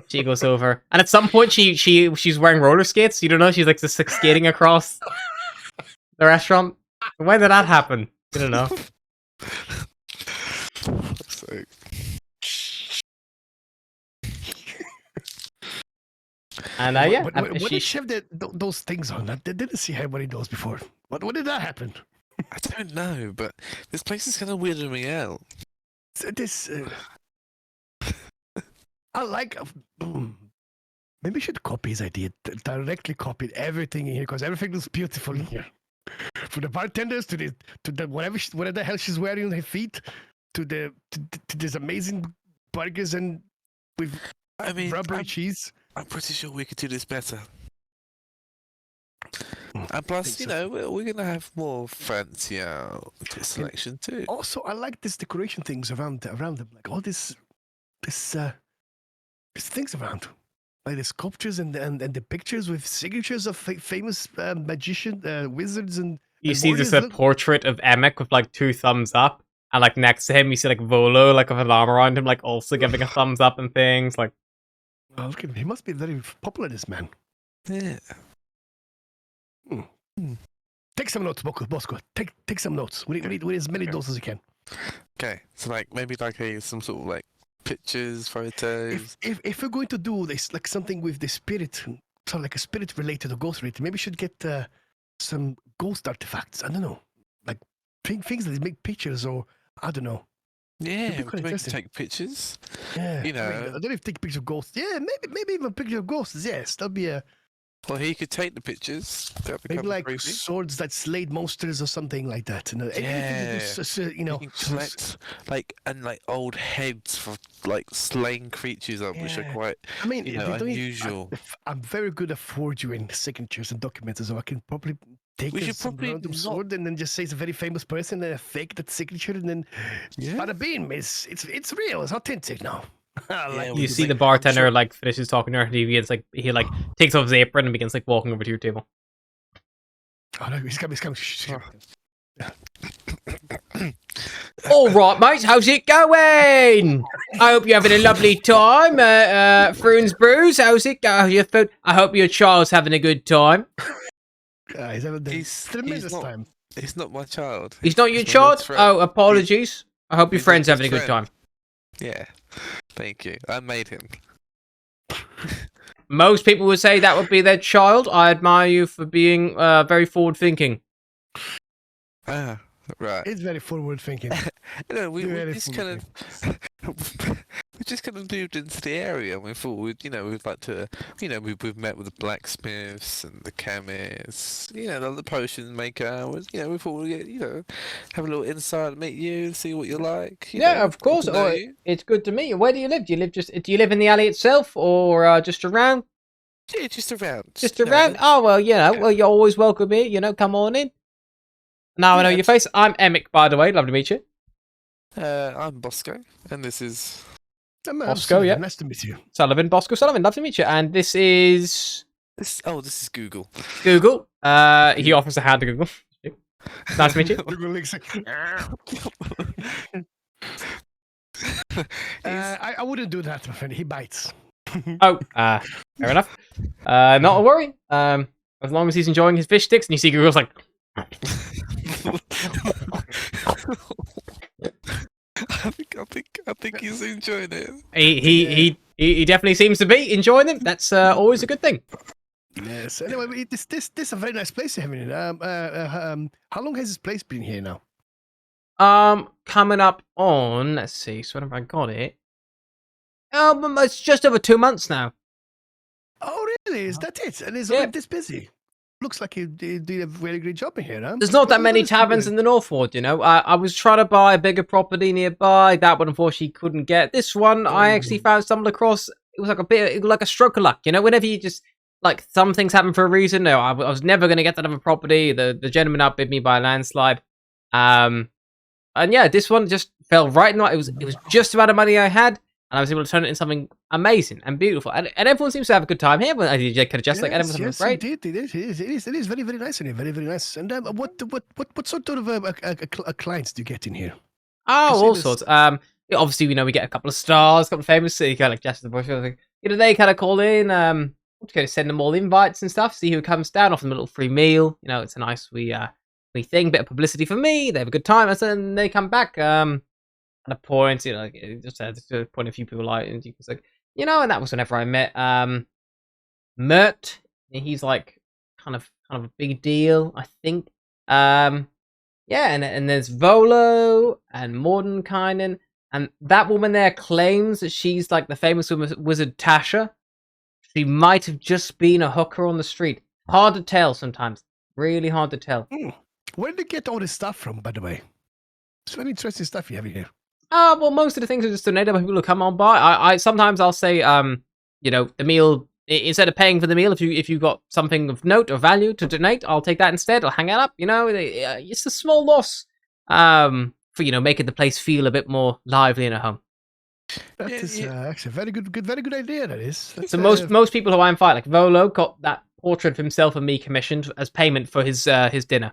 she goes over, and at some point she's wearing roller skates. You don't know, she's like just like skating across the restaurant. When did that happen? You don't know. So, And yeah, What did she have those things on? I didn't see her wearing those before. What did that happen? I don't know, but this place is kind of weirding me out. So this. I like. Maybe we should copy his idea. Directly copy everything in here because everything looks beautiful in here. From the bartenders to the whatever the hell she's wearing on her feet, to this amazing burgers and with rubbery cheese. I'm pretty sure we could do this better. And plus, we're gonna have more fancier selection too. Also, I like these decoration things around them, like all this things around, like the sculptures and the pictures with signatures of famous magician, wizards, and you and see warriors. just a portrait of Emic with like 2 thumbs up, and like next to him you see like Volo like with an arm around him, like also giving a thumbs up and things like. Oh, look at him. He must be very popular, this man. Yeah. Take some notes, Bosco. Take some notes. We need as many notes as you can. Okay, so maybe some sort of pictures, photos. If we're going to do this, like something with the spirit, so like a spirit related or ghost related, maybe we should get some ghost artifacts. I don't know, like things that make pictures, or I don't know. Yeah, quite we can interesting. take pictures. Yeah, You I know. don't know if take pictures of ghosts. Yeah, maybe even a picture of ghosts. Yes, that'll be a Well, he could take the pictures. That'd be maybe kind of like creepy. swords that slayed monsters or something like that. You know, anything to do, you know, You can collect like old heads for like slain creatures, which are Yeah. quite I mean, you know they don't unusual. I'm very good at forging signatures and documents, so I can probably take We should some probably random not- sword and then just say it's a very famous person and fake that signature, and then Yeah. bada bing, it's real, it's authentic now. I like Yeah, it. You we see make- the I'm bartender sure- like finishes talking to her, and he takes off his apron and begins like walking over to your table. Oh, no, he's coming. All right, mate. How's it going? I hope you're having a lovely time. Fruins Brews. How's it going? Your food. I hope your child's having a good time. He's having a He's tremendous not- time. He's not my child. He's not your my child. best friend. Oh, apologies. I hope your he's my friend's best having a good time. friend. Yeah. Thank you. I made him. Most people would say that would be their child. I admire you for being very forward thinking. Ah, right. It's very forward thinking. You know, we Very just forward kind of we just kind of moved into the area, and we thought we'd like to, we've met with the blacksmiths and the chemists, the potion maker. We thought we'd have a little inside, meet you, see what you like. Yeah, of course. get to know you. It's good to meet you. Where do you live? Do you live in the alley itself, or just around? Yeah, just around. Just around? Oh well, well, you're always welcome here. Come on in. Now I know Yeah, your face. I'm Emic, by the way. Lovely to meet you. I'm Bosco, and this is. I'm Bosco, Sullivan. yeah. Nice to meet you. Sullivan, Bosco Sullivan. Love to meet you. And this is This is Google. Google. He offers a hand to Google. Nice to meet you. Google links. I wouldn't do that, my friend. He bites. Oh, fair enough. Not a worry. As long as he's enjoying his fish sticks, and you see Google's like, I think he's enjoying it. he definitely seems to be enjoying them. That's always a good thing. Yes. Anyway, this is a very nice place you're having it. How long has this place been here now? Coming up on, let's see, so when have I got it? It's just over 2 months now. Oh, really? Is that it? And it's Yeah. already this busy. Looks like you did a very great job in here, huh? There's not that Well, many that's good. taverns in the Northward, I was trying to buy a bigger property nearby. That one, unfortunately, couldn't get. This one, I actually stumbled across. It was like a stroke of luck, Whenever you just some things happen for a reason. No, I was never going to get that other property. The gentleman outbid me by a landslide. And yeah, this one just fell right in. It was just about the money I had, and I was able to turn it into something amazing and beautiful. And everyone seems to have a good time here. When I could adjust, everyone's yes, great. indeed. It is very, very nice in here. Very, very nice. And what sort of clients do you get in here? Oh, see all this- sorts. Obviously, we get a couple of stars, a couple of famous, kind of like Jester the Bush. They kind of call in, send them all invites and stuff. See who comes down, offer them a little free meal. It's a nice wee thing, bit of publicity for me. They have a good time, and then they come back. At a point, just to point a few people out, and you can say, and that was whenever I met Mert. He's like kind of a big deal, I think. Yeah, and there's Volo and Mordenkainen, and that woman there claims that she's like the famous wizard Tasha. She might have just been a hooker on the street. Hard to tell sometimes. Really hard to tell. Where do you get all this stuff from, by the way? It's very interesting stuff you have in here. Well, most of the things are just donated by people who come on by. I sometimes I'll say, the meal, instead of paying for the meal, if you got something of note or value to donate, I'll take that instead. I'll hang it up. It's a small loss, for making the place feel a bit more lively and at home. That is actually a very good idea. That is. So most people who I invite, like Volo, got that portrait of himself and me commissioned as payment for his dinner.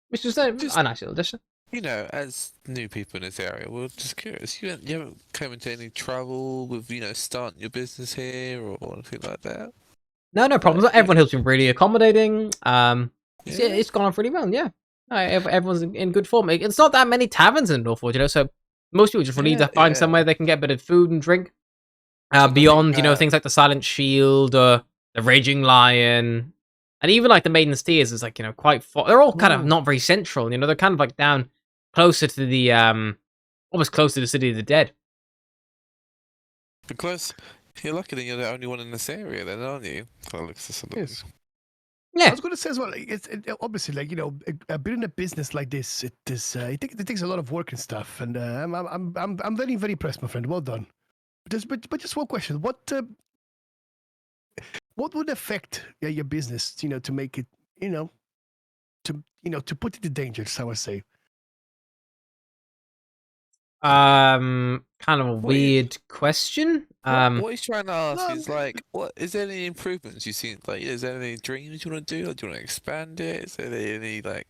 Which was a nice little addition. As new people in this area, we're just curious. You haven't come into any trouble with, starting your business here or anything like that? No problems. Everyone has been really accommodating. It's gone off really well. Yeah, everyone's in good form. It's not that many taverns in Northwood, so most people just need to find somewhere they can get a bit of food and drink. Beyond, things like the Silent Shield or the Raging Lion. And even like the Maiden's Tears is like, quite far. They're all kind of Mm. not very central, they're kind of like down closer to the, almost closer to the City of the Dead. Because you're lucky that you're the only one in this area, then, aren't you? By the looks of something. Yes. I Yeah. was going to say as well, obviously, building a business like this, it takes a lot of work and stuff, and I'm very, very impressed, my friend. Well done. But just one question: what would affect your business, to make it, to put it in danger? So I would say. Kind of a What is- weird question. What he's trying to ask no, is like, what is there any improvements you see? Like, is there any dreams you want to do? Or do you want to expand it? Is there any like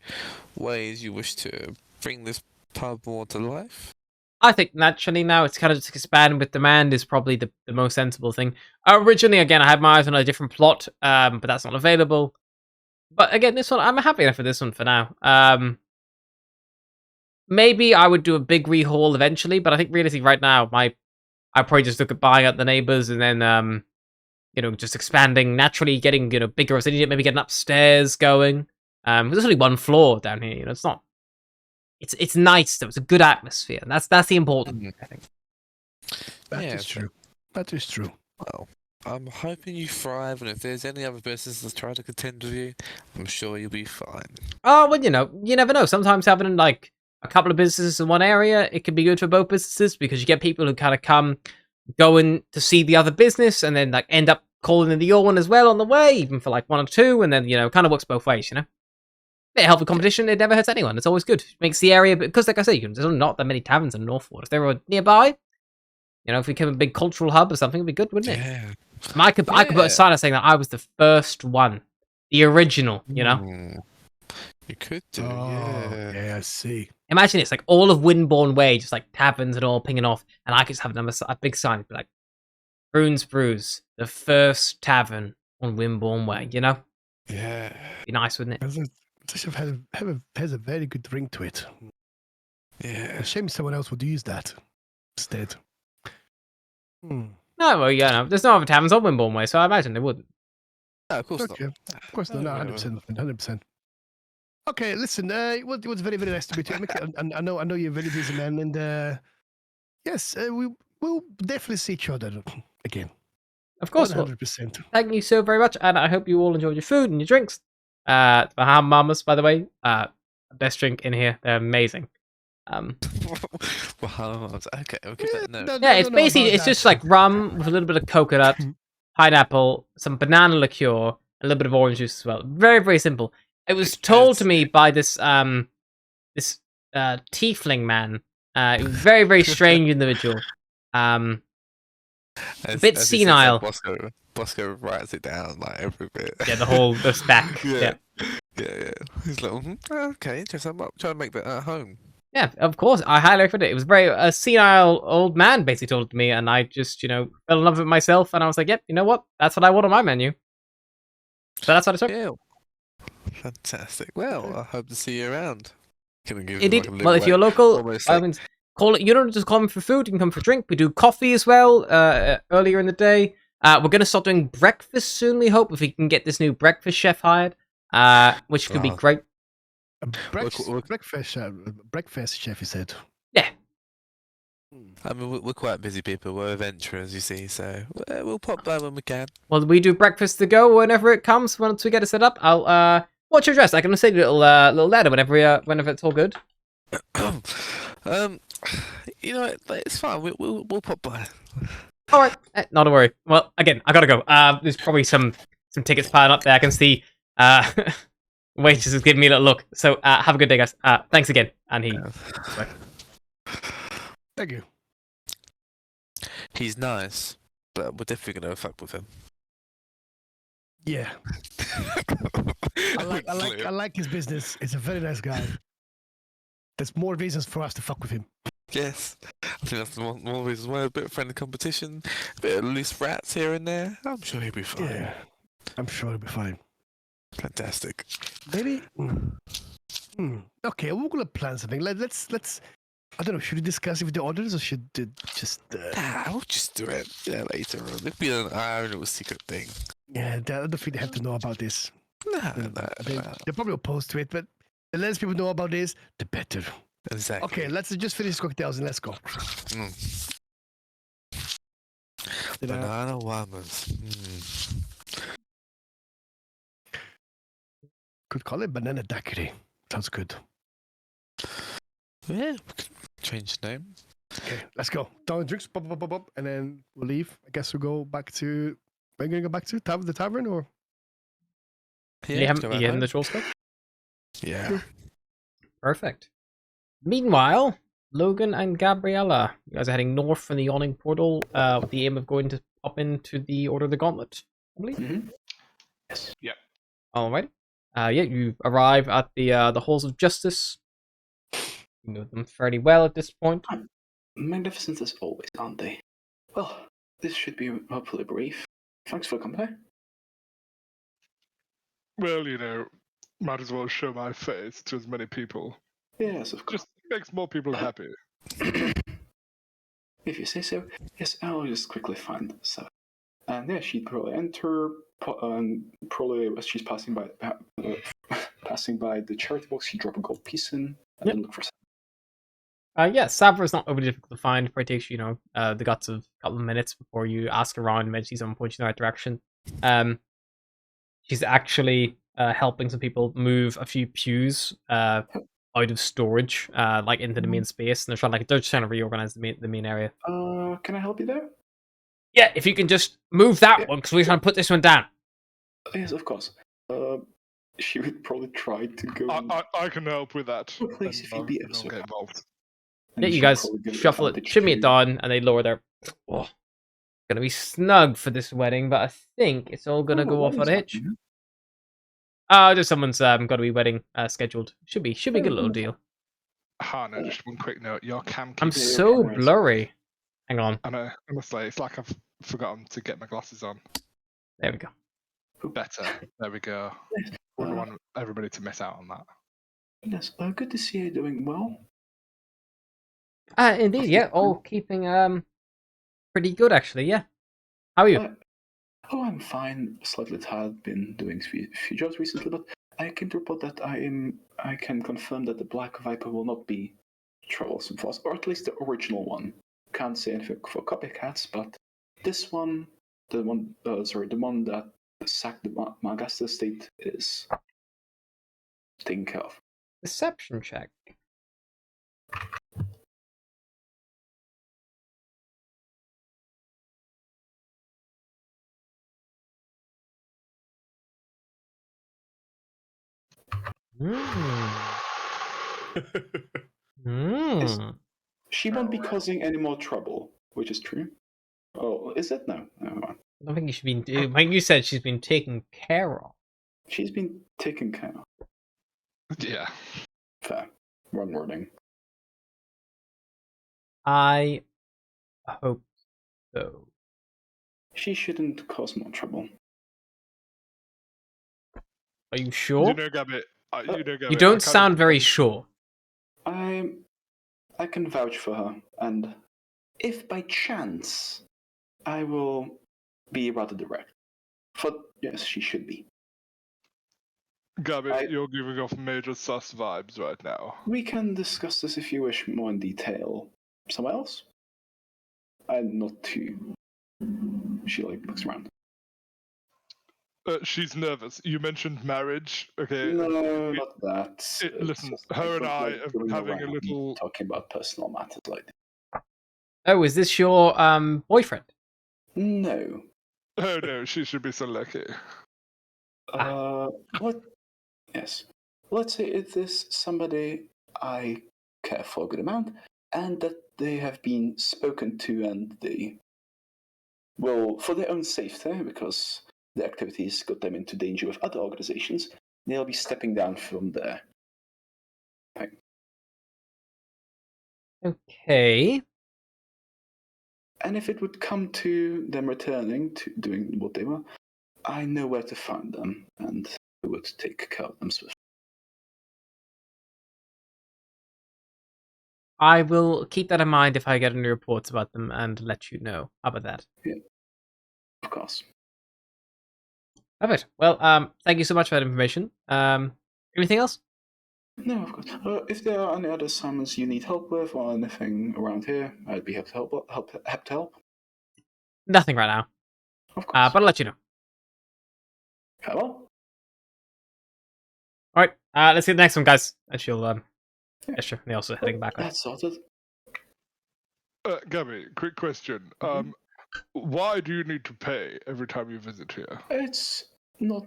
ways you wish to bring this pub more to life? I think naturally now it's kind of just expanding with demand is probably the most sensible thing. Originally, again, I had my eyes on a different plot, but that's not available. But again, this one, I'm happy enough with this one for now. Maybe I would do a big rehaul eventually, but I think realistically right now, I probably just look at buying out the neighbors and then, just expanding naturally, getting, bigger as idiot, maybe getting upstairs going. There's only one floor down here, it's not. It's nice though. It's a good atmosphere, and that's the important thing, I think. That Yeah, is true. That is true. Well, I'm hoping you thrive, and if there's any other businesses that try to contend with you, I'm sure you'll be fine. Oh, well, you never know. Sometimes having like a couple of businesses in one area, it can be good for both businesses because you get people who kind of come going to see the other business and then like end up calling into your one as well on the way, even for like one or two, and then kind of works both ways, Bit of healthy competition, it never hurts anyone. It's always good. It makes the area, because like I say, there's not that many taverns in Northwood. If they were nearby, if we became a big cultural hub or something, it'd be good, wouldn't it? Yeah. I could put a sign up saying that I was the first one, the original. You could do, Oh, yeah. I see. Imagine it's like all of Windborne Way, just like taverns and all pinging off, and I could just have a big sign, be like, Bruins Brews, the first tavern on Windborne Way. Yeah. Be nice, wouldn't it? Has a very good ring to it. Yeah. A shame someone else would use that instead. No, well, there's no other taverns on Windborne Way, so I imagine they wouldn't. No, of course Okay. not. Of course not. No, 100%. 100%. Okay, listen. It was very, very nice to meet you. I know you're a very busy man, and yes, we will definitely see each other again. Of course, 100%. Thank you so very much, and I hope you all enjoyed your food and your drinks. The Ham Mamas, by the way, best drink in here. They're amazing. Wow. Okay, we'll give that a note. Yeah, it's basically it's just like rum with a little bit of coconut, pineapple, some banana liqueur, a little bit of orange juice as well. Very, very simple. It was told to me by this tiefling man. A very, very strange individual. A bit As he says senile. that, Bosco writes it down like every bit. Yeah, the stack. Yeah. Yeah. Yeah. He's like, okay, interesting. I'm trying to make that at home. Yeah, of course. I highly recommend it. It was a senile old man basically told it to me, and I just, fell in love with it myself, and I was like, yep, you know what? That's what I want on my menu. So that's what I took. Yeah. Fantastic. Well, I hope to see you around. Can I give Indeed. like a Well, little, if you're like, local, almost I like- mean, call it. You don't just come for food. You can come for drink. We do coffee as well. Earlier in the day, we're gonna start doing breakfast soon. We hope if we can get this new breakfast chef hired, which could be Wow. great. Breakfast chef, you said. Yeah. I mean, we're quite busy people. We're adventurers, you see, so we'll pop by when we can. Well, we do breakfast to go whenever it comes. Once we get it set up, I'll what's your address? I can send you a little letter whenever it's all good. It's fine. We'll pop by. All right, not a worry. Well, again, I gotta go. There's probably some tickets piling up there. I can see. Waitress is giving me a little look. So have a good day, guys. Thanks again. And he. Thank you. He's nice, but we're definitely gonna fuck with him. Yeah, I like his business. He's a very nice guy. There's more reasons for us to fuck with him. Yes, I think that's more reasons why. A bit of friendly competition, a bit of loose rats here and there. I'm sure he'll be fine. Yeah, I'm sure he'll be fine. Fantastic. Maybe. Okay, we're gonna plan something. Let's. I don't know. Should we discuss it with the others, or should it just? We'll just do it later on. It'll be our little secret thing. Yeah, I don't think they have to know about this. Nah, They probably opposed to it, but the less people know about this, the better. Exactly. Okay, let's just finish cocktails and let's go. Mm. Did I- Banana whammers. Mm. Could call it banana daiquiri. Sounds good. Yeah, we could change the name. Okay, let's go. Down drinks, pop, pop, pop, pop, and then we'll leave. I guess we'll go back to. Are you gonna go back to the tavern or? Yeah, You let's go back getting home. the troll scope? Yeah. Perfect. Meanwhile, Logan and Gabriella, you guys are heading north from the yawning portal with the aim of going to pop into the Order of the Gauntlet. I believe. Mm-hmm. Yes. Alright. Yeah, you arrive at the Halls of Justice. You know them fairly well at this point. Magnificent as always, aren't they? Well, this should be hopefully brief. Thanks for coming. Well, you know, might as well show my face to as many people. Yes, of course. Just makes more people happy. If you say so. Yes, I'll just quickly find so. And yeah, she'd probably enter. Probably as she's passing by the charity box, she'd drop a gold piece in and then look for. Yeah, Savra's not overly difficult to find. It probably takes you, the guts of a couple of minutes before you ask around and eventually someone points you in the right direction. She's actually helping some people move a few pews out of storage, like into the main space, and they're just trying to reorganize the main area. Can I help you there? Yeah, if you can just move that one, because we're trying to put this one down. Yes, of course. She would probably try to go. I can help with that. Oh, please, if you'd be ever Don't so get kind. involved. Yeah, you guys shuffle it, shimmy it down, and they lower their. Oh, gonna be snug for this wedding, but I think it's all gonna go off on a hitch. Just someone's got a wee wedding scheduled. Should be a good little deal. Hannah, just one quick note. Your cam I'm keeps so blurry. Hang on. I know, honestly, it's like I've forgotten to get my glasses on. There we go. Better. There we go. Wouldn't want everybody to miss out on that. Yes, good to see you doing well. Indeed, yeah, all keeping pretty good actually, yeah. How are you? Oh, I'm fine. Slightly tired. Been doing a few jobs recently, but I came to report that I can confirm that the Black Viper will not be troublesome for us, or at least the original one. Can't say anything for copycats, but this one, the one that sacked the Magasta estate is taken care of. Deception check. She won't be causing any more trouble, which is true. Oh, is it? No, never mind. I don't think you should be. Like you said, she's been taken care of. She's been taken care of. Yeah. Fair. Wrong wording. I hope so. She shouldn't cause more trouble. Are you sure? You know, Gabby. You don't sound very sure. I can vouch for her, and if by chance, I will be rather direct. For yes, she should be. Gabby, you're giving off major sus vibes right now. We can discuss this if you wish more in detail. Somewhere else? I'm not too. She looks around. She's nervous. You mentioned marriage. Okay. No, not that. Listen, her and I are having a little talking about personal matters like that. Oh, is this your boyfriend? No. Oh no, she should be so lucky. What? Yes. Let's say it is somebody I care for a good amount, and that they have been spoken to, and they will, for their own safety, because the activities got them into danger with other organizations, they'll be stepping down from there. Okay. And if it would come to them returning to doing what they were, I know where to find them, and I would take care of them swiftly. I will keep that in mind if I get any reports about them and let you know. How about that? Yeah, of course. Perfect. Well, thank you so much for that information. Anything else? No, of course. If there are any other assignments you need help with or anything around here, I'd be happy to help. Nothing right now. Of course. But I'll let you know. Well, All right. Let's get the next one, guys. And she'll gesture. And they're also heading back. that's sorted. Gabby, quick question. Why do you need to pay every time you visit here? It's not.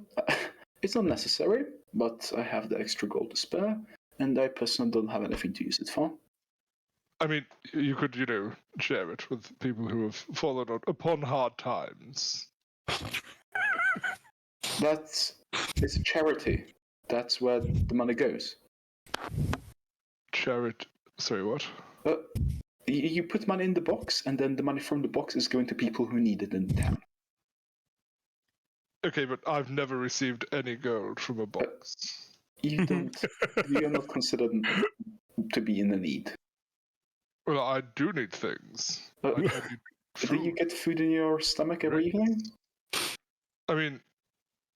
It's not necessary, but I have the extra gold to spare, and I personally don't have anything to use it for. I mean, you could, share it with people who have fallen upon hard times. It's a charity. That's where the money goes. Charity. Sorry, what? You put money in the box, and then the money from the box is going to people who need it in the town. Okay, but I've never received any gold from a box. You don't. You're not considered to be in the need. Well, I do need things. I need Do you food. get food in your stomach every evening? I mean,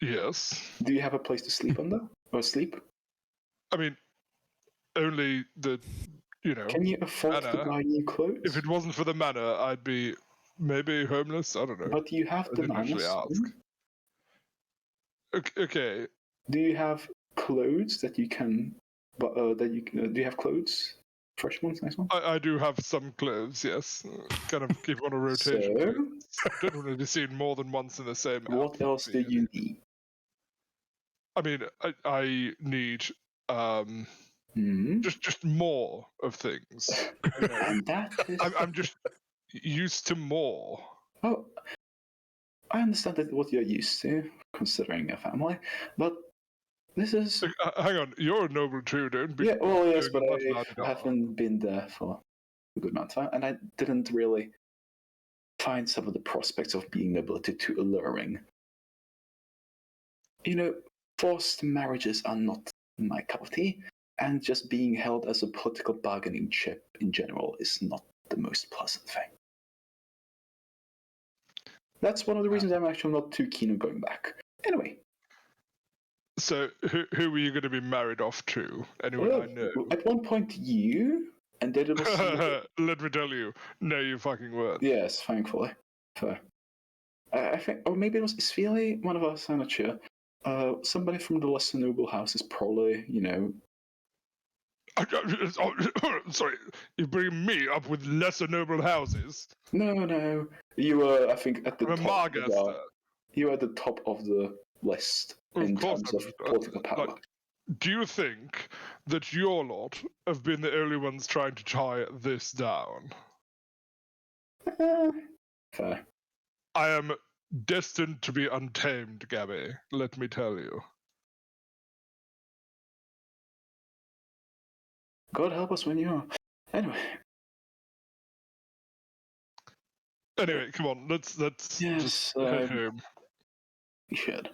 yes. Do you have a place to sleep under or sleep? I mean, only the, Can you afford to manor. buy new clothes? If it wasn't for the manor, I'd be maybe homeless. I don't know. But you have I the didn't actually manor. ask. Okay. Do you have clothes that you can? Do you have clothes? Fresh ones, nice ones. I do have some clothes, yes. Kind of keep on a rotation. So, Don't want to be seen more than once in the same what outfit, else do you need? I mean, I need just more of things. And that is. I'm just used to more. Oh, I understand that what you're used to, considering a family, but this is. Hang on, you're a noble too, don't be. Yeah, well, yes, but doing I la-di-da. haven't been there for a good amount of time, and I didn't really find some of the prospects of being nobility too alluring. Forced marriages are not my cup of tea, and just being held as a political bargaining chip in general is not the most pleasant thing. That's one of the reasons I'm actually not too keen on going back. Anyway. So, who were you going to be married off to? Anyone I know? At one point, you, and then it was. Let me tell you, no, you fucking weren't. Yes, thankfully. Fair. I think, or maybe it was Isfili, one of us, I'm not sure. Somebody from the lesser noble house is probably, Sorry, you bring me up with lesser noble houses. No. You were, I think, at the I'm a top. Margaster. You were at the top of the list in terms of political power. Do you think that your lot have been the only ones trying to tie this down? Fair. I am destined to be untamed, Gabby, let me tell you. God help us when you are. Anyway, come on, let's just head home. You should.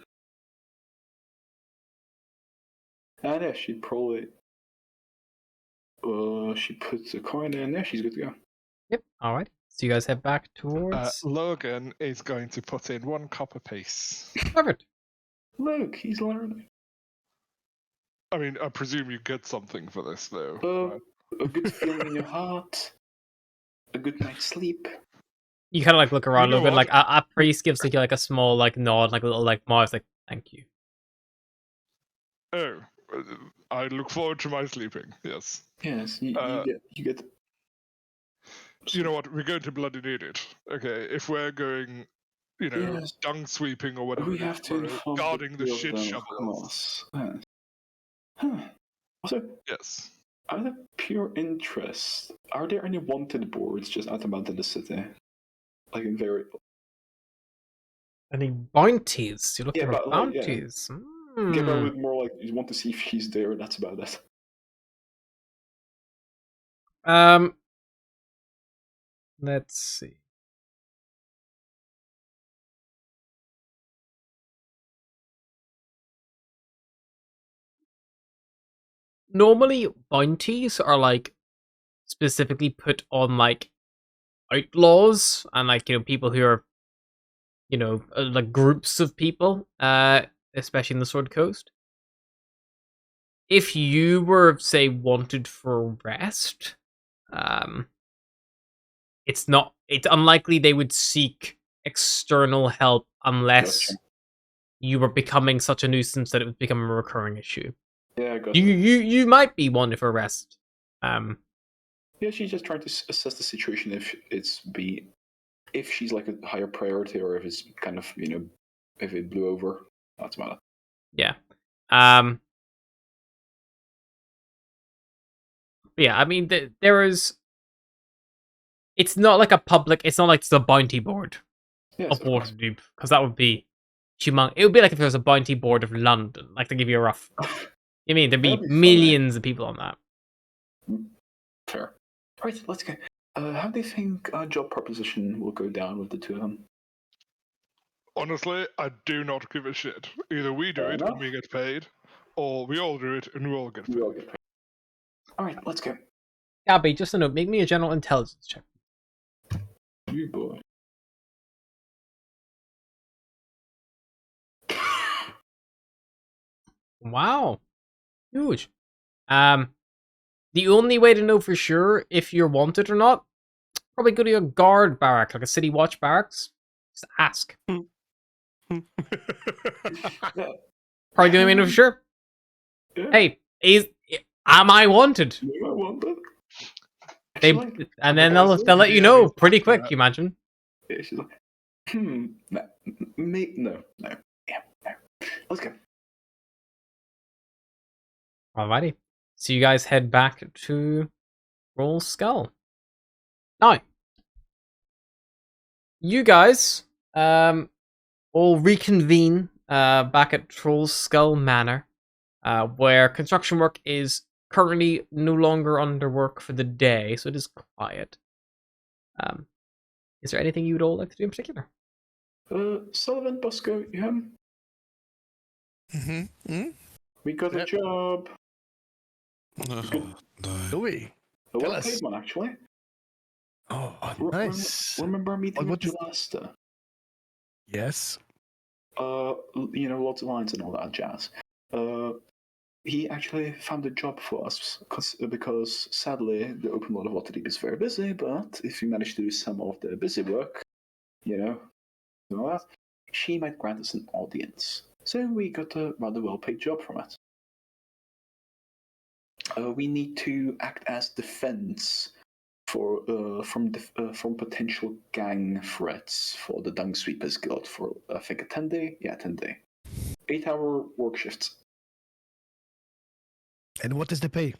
And yeah, she'd probably. She puts a coin in there. She's good to go. Yep. All right. So you guys head back towards. Logan is going to put in 1 copper piece. Perfect. Look, he's learning. I mean, I presume you get something for this, though. Right? A good feeling in your heart. A good night's sleep. You kind of look around a little bit, what? a priest gives you a small nod, a little mouth, thank you. Oh, I look forward to my sleeping. Yes. Yes, you get. You know what? We're going to bloody need it. Okay, if we're going, Yes. dung sweeping or whatever, We have to inform guarding the shit of shovels. course. Also, Yes. out of pure interest, are there any wanted boards just out about in the city? Like in very. Any bounties? You're looking for but bounties. Get her with more like you want to see if she's there. That's about it. Let's see. Normally, bounties are specifically put on outlaws and people who are like groups of people, especially in the Sword Coast. If you were, say, wanted for arrest, it's unlikely they would seek external help unless Gotcha. you were becoming such a nuisance that it would become a recurring issue. Yeah, I got You might be wanted for arrest. Yeah, she's just trying to assess the situation if she's like a higher priority or if it's kind of if it blew over. That's about it. Yeah. Yeah, I mean, there is. It's not like a public. It's not like the bounty board Yes, of of course. Waterdeep, because that would be humongous. It would be like if there was a bounty board of London, like to give you a rough. I mean, there'd be That'd be fun, millions of people on that. Fair. Right, let's go. How do you think our job proposition will go down with the two of them? Honestly, I do not give a shit. Either we do Fair it enough. and we get paid, or we all do it and we all get paid. We all get paid. All right, let's go. Gabby, just a note. Make me a general intelligence check. You boy. Wow, huge. The only way to know for sure if you're wanted or not, probably go to a guard barrack, like a city watch barracks. Just ask. Yeah. Probably the only way to know for sure. Yeah. Hey, am I wanted? You might want that. They Actually, and then because they'll let you yeah, know we pretty talked quick. about You imagine? yeah, she's like, no, no. Yeah, no. Let's go. Alrighty. So you guys head back to Roll Skull. Now, you guys all reconvene back at Troll's Skull Manor, where construction work is currently no longer under work for the day, so it is quiet. Is there anything you would all like to do in particular? Sullivan, Bosco, yeah, we got a Yep. job. No. Do we? A Tell well-paid us. one, actually. Oh, Nice. nice. Remember our meeting What with is- Jolasta? Yes. Lots of lines and all that jazz. He actually found a job for us because sadly the open world of Waterdeep is very busy. But if we manage to do some of the busy work, and all that, she might grant us an audience. So we got a rather well-paid job from it. We need to act as defense from potential gang threats for the Dung Sweepers Guild for I think a 10-day. Yeah, 10-day. 8-hour work shifts. And what is the pay?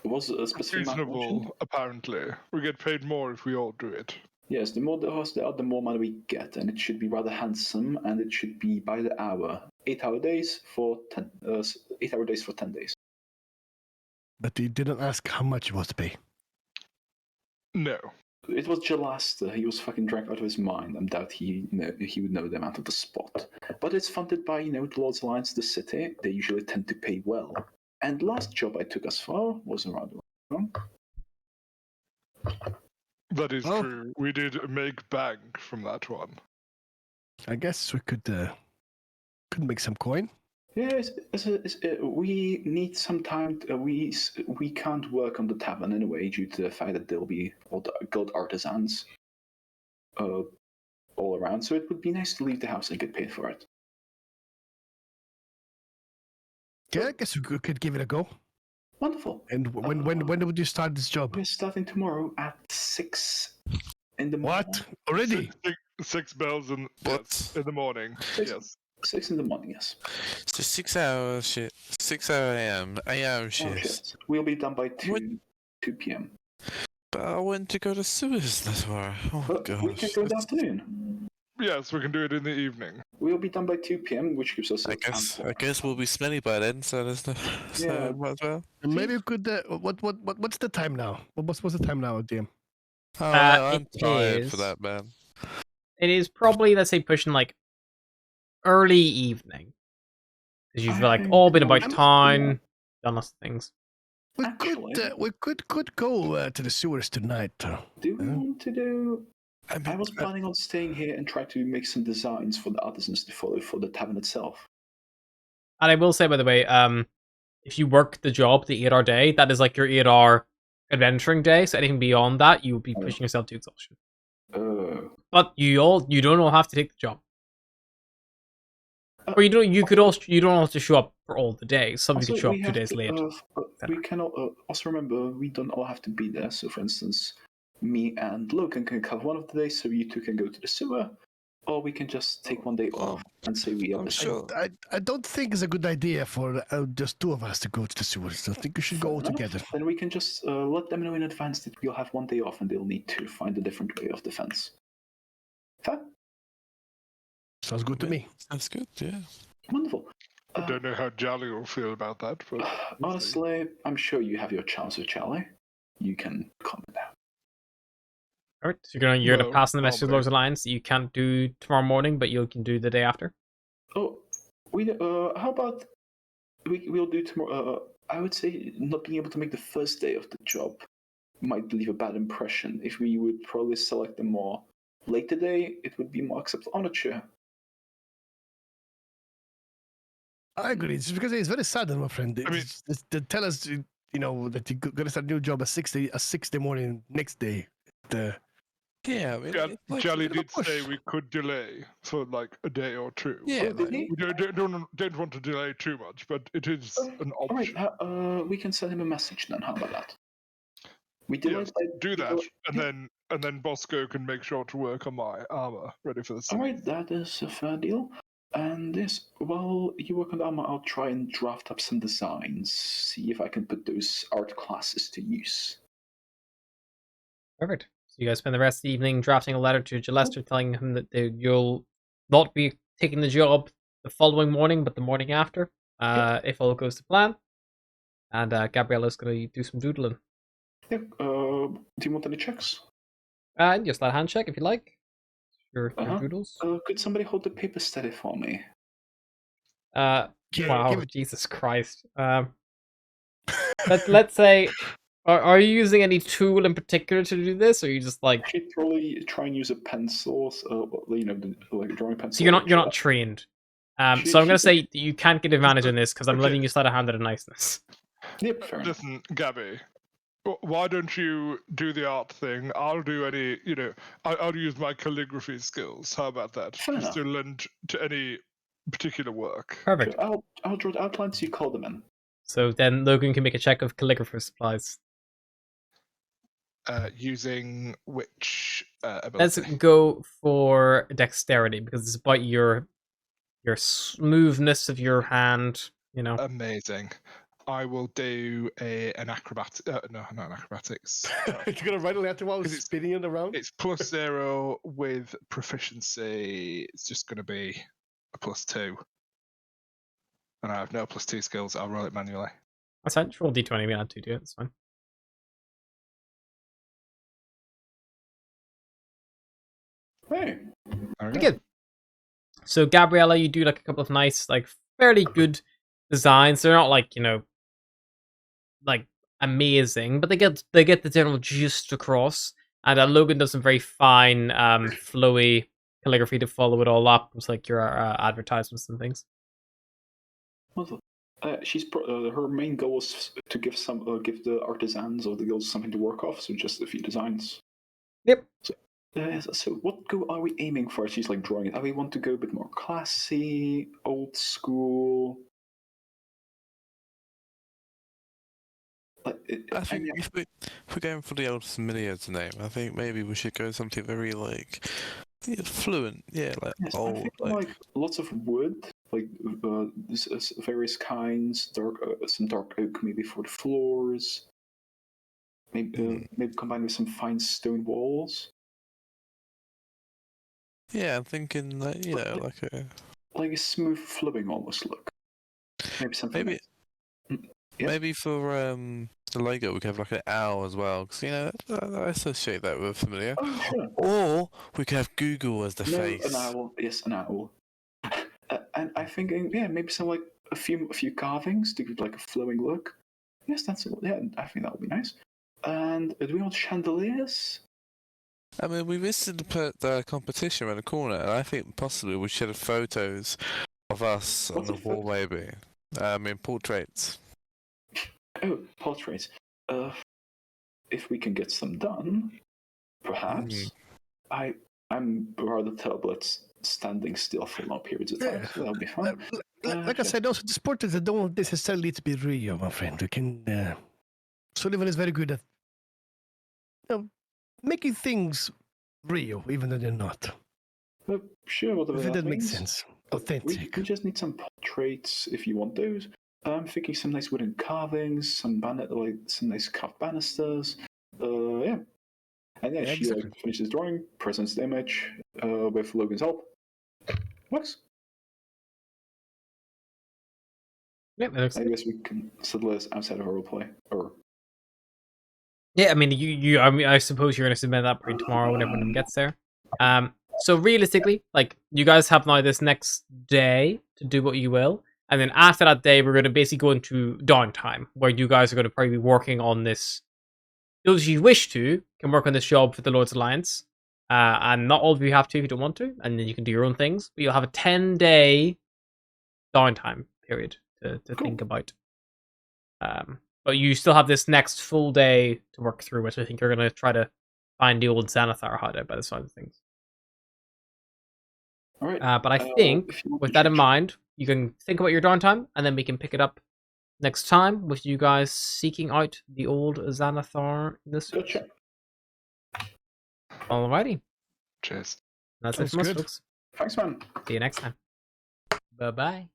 Was a specific amount mentioned? Reasonable, apparently. We get paid more if we all do it. Yes, the more the hosts there are, the more money we get, and it should be rather handsome, and it should be by the hour. 8-hour days for 10. 8-hour days for 10 days. But you didn't ask how much it was to pay. No. It was Jalasta. He was fucking dragged out of his mind. I doubt he would know the amount of the spot. But it's funded by the Lord's Alliance, the city. They usually tend to pay well. And last job I took as far was around wrong. That is Oh. true. We did make bank from that one. I guess we could make some coin. Yeah, we need some time. We can't work on the tavern anyway due to the fact that there'll be all the gold artisans all around. So it would be nice to leave the house and get paid for it. Yeah, I guess we could give it a go. Wonderful. And when would you start this job? We're starting tomorrow at 6 in the morning. What? Already? Six bells in, What? yes, in the morning. Six. Yes. 6 in the morning, yes. So 6 hours shit. 6 AM. 8-hour Oh, shifts. shit. We'll be done by 2 What? 2 p.m. But I went to go to sewers this far. Oh But we can gosh. go in the afternoon. Yes, we can do it in the evening. We'll be done by 2 p.m., which gives us I guess we'll be smelly by then, so there's no so Yeah. might as well. Maybe we could. What's the time now? What's the time now, DM? Oh, I'm it tired is- for that, man. It is probably, let's say, pushing like early evening, because you've I like think all been I'm- about town, done lots of things. We Actually- could go to the sewers tonight. Do we Yeah. want to do I was planning on staying here and try to make some designs for the artisans to follow for the tavern itself. And I will say, by the way, if you work the job, the 8-hour day, that is like your 8-hour adventuring day. So anything beyond that, you will be pushing yourself to exhaustion. But you don't all have to take the job. Or you don't have to show up for all the days. Some Also, could show we up 2 have days to, late. we cannot also remember we don't all have to be there. So, for instance, me and Logan can cover one of the days, so you two can go to the sewer, or we can just take one day off and say we are I'm the sure. I don't think it's a good idea for just two of us to go to the sewers. I think we should go Fair enough. together. Then we can just let them know in advance that we'll have one day off and they'll need to find a different way of defense. Fair? Sounds good to me. That's good, yeah. Wonderful. I don't know how Jolly will feel about that, but we'll see. Honestly, I'm sure you have your chance with Charlie. You can comment out. Alright, so you're gonna Well, pass on the message to probably. Lord's Alliance that you can't do tomorrow morning, but you can do the day after. Oh, how about we'll do tomorrow? I would say not being able to make the first day of the job might leave a bad impression. If we would probably select the more later day, it would be more acceptable. I'm not sure. I agree. It's because it's very sudden, my friend. I mean- They tell us, that you're gonna start a new job at 6 morning next day. Yeah, I mean, Yeah, it's like, Jolly bit of a did say push. we could delay for like a day or two. yeah, did like, he? We don't want to delay too much, but it is an All right, option. we can send him a message then. How about that? We Yes, do that, Yeah. and then Bosco can make sure to work on my armor ready for the All scene. right, that is a fair deal. And yes, while you work on the armor, I'll try and draft up some designs. See if I can put those art classes to use. Perfect. So you guys spend the rest of the evening drafting a letter to Gillester telling him that you'll not be taking the job the following morning, but the morning after, if all goes to plan. And Gabriella's going to do some doodling. Yeah. Do you want any checks? Just that hand check if you like. Your Uh-huh. doodles. Could somebody hold the paper steady for me? Wow, give it- Jesus Christ. Let's say, are you using any tool in particular to do this, or are you just like? Actually, probably try and use a pencil. Like a drawing pencil. So you're not trained. So I'm gonna say that you can't get advantage in this because I'm Okay. letting you slide a hand at a niceness. Yep, fair enough. Listen, Gabby, why don't you do the art thing? I'll do any, I'll use my calligraphy skills. How about that? Fair Just enough. to lend to any particular work. Perfect. I'll draw the outlines. You call them in. So then Logan can make a check of calligrapher supplies. Using which Let's ability? go for dexterity because it's about your smoothness of your hand. Amazing. I will do an acrobatic. No, not acrobatics. You're gonna write a letter while Is it- spinning it around. It's +0 with proficiency. It's just going to be a +2. And I have no +2 skills. I'll roll it manually. That's fine. Just roll d20. We add 2 to it. It's fine. Hey. Pretty good. So Gabriella, you do like a couple of nice, like fairly good designs. They're not like like amazing, but they get the general gist across. And Logan does some very fine, flowy calligraphy to follow it all up. It's like your advertisements and things. Wonderful. Her main goal is to give the artisans or the guilds something to work off. So just a few designs. Yep. So what goal are we aiming for? She's like drawing it. Are we want to go a bit more classy, old school? I think if we're going for the old familiar's name, I think maybe we should go something very like fluent, like yes, old, I think like lots of wood, like various kinds, some dark oak maybe for the floors. Maybe combined with some fine stone walls. Yeah, I'm thinking like like a smooth flowing almost look. Maybe something. maybe Yeah. maybe for the logo we could have like an owl as well, because I associate that with familiar. Oh, sure. Or we could have Google as the face. An owl. Yes, an owl. And I'm thinking, maybe some like a few carvings to give like a flowing look. Yes, I think that would be nice. And do we want chandeliers? I mean, we visited the competition around the corner, and I think possibly we should have photos of us on What's the a wall, photo? maybe. In portraits. Oh, portraits. If we can get some done, perhaps. I'm rather terrible at standing still for long periods of time, Yeah. so that'll be fun. Like I said, also the sporters that don't necessarily need to be Rio, my friend. We can. Sullivan is very good at making things real, even though they're not. Sure, whatever If that makes means. sense. We Authentic. just need some portraits if you want those. I'm thinking some nice wooden carvings, some some nice carved banisters. Yeah. And yeah, Yeah, she exactly. finishes drawing, presents the image with Logan's help. Works. Yeah, that looks I good. guess we can settle this outside of our roleplay. Or Yeah, I mean, I suppose you're going to submit that print tomorrow when everyone gets there. So realistically, like, you guys have now this next day to do what you will, and then after that day, we're going to basically go into downtime, where you guys are going to probably be working on this. Those of you who wish to can work on this job for the Lord's Alliance, and not all of you have to if you don't want to, and then you can do your own things. But you'll have a 10-day downtime period to think about. But you still have this next full day to work through, which I think you're going to try to find the old Xanathar hideout by the side of things. all right. But I think, if you want with to that in change- mind, you can think about your downtime, and then we can pick it up next time with you guys seeking out the old Xanathar in the suit. Gotcha. Alrighty. Cheers. That's it Sounds from us, good. folks. Thanks, man. See you next time. Bye-bye.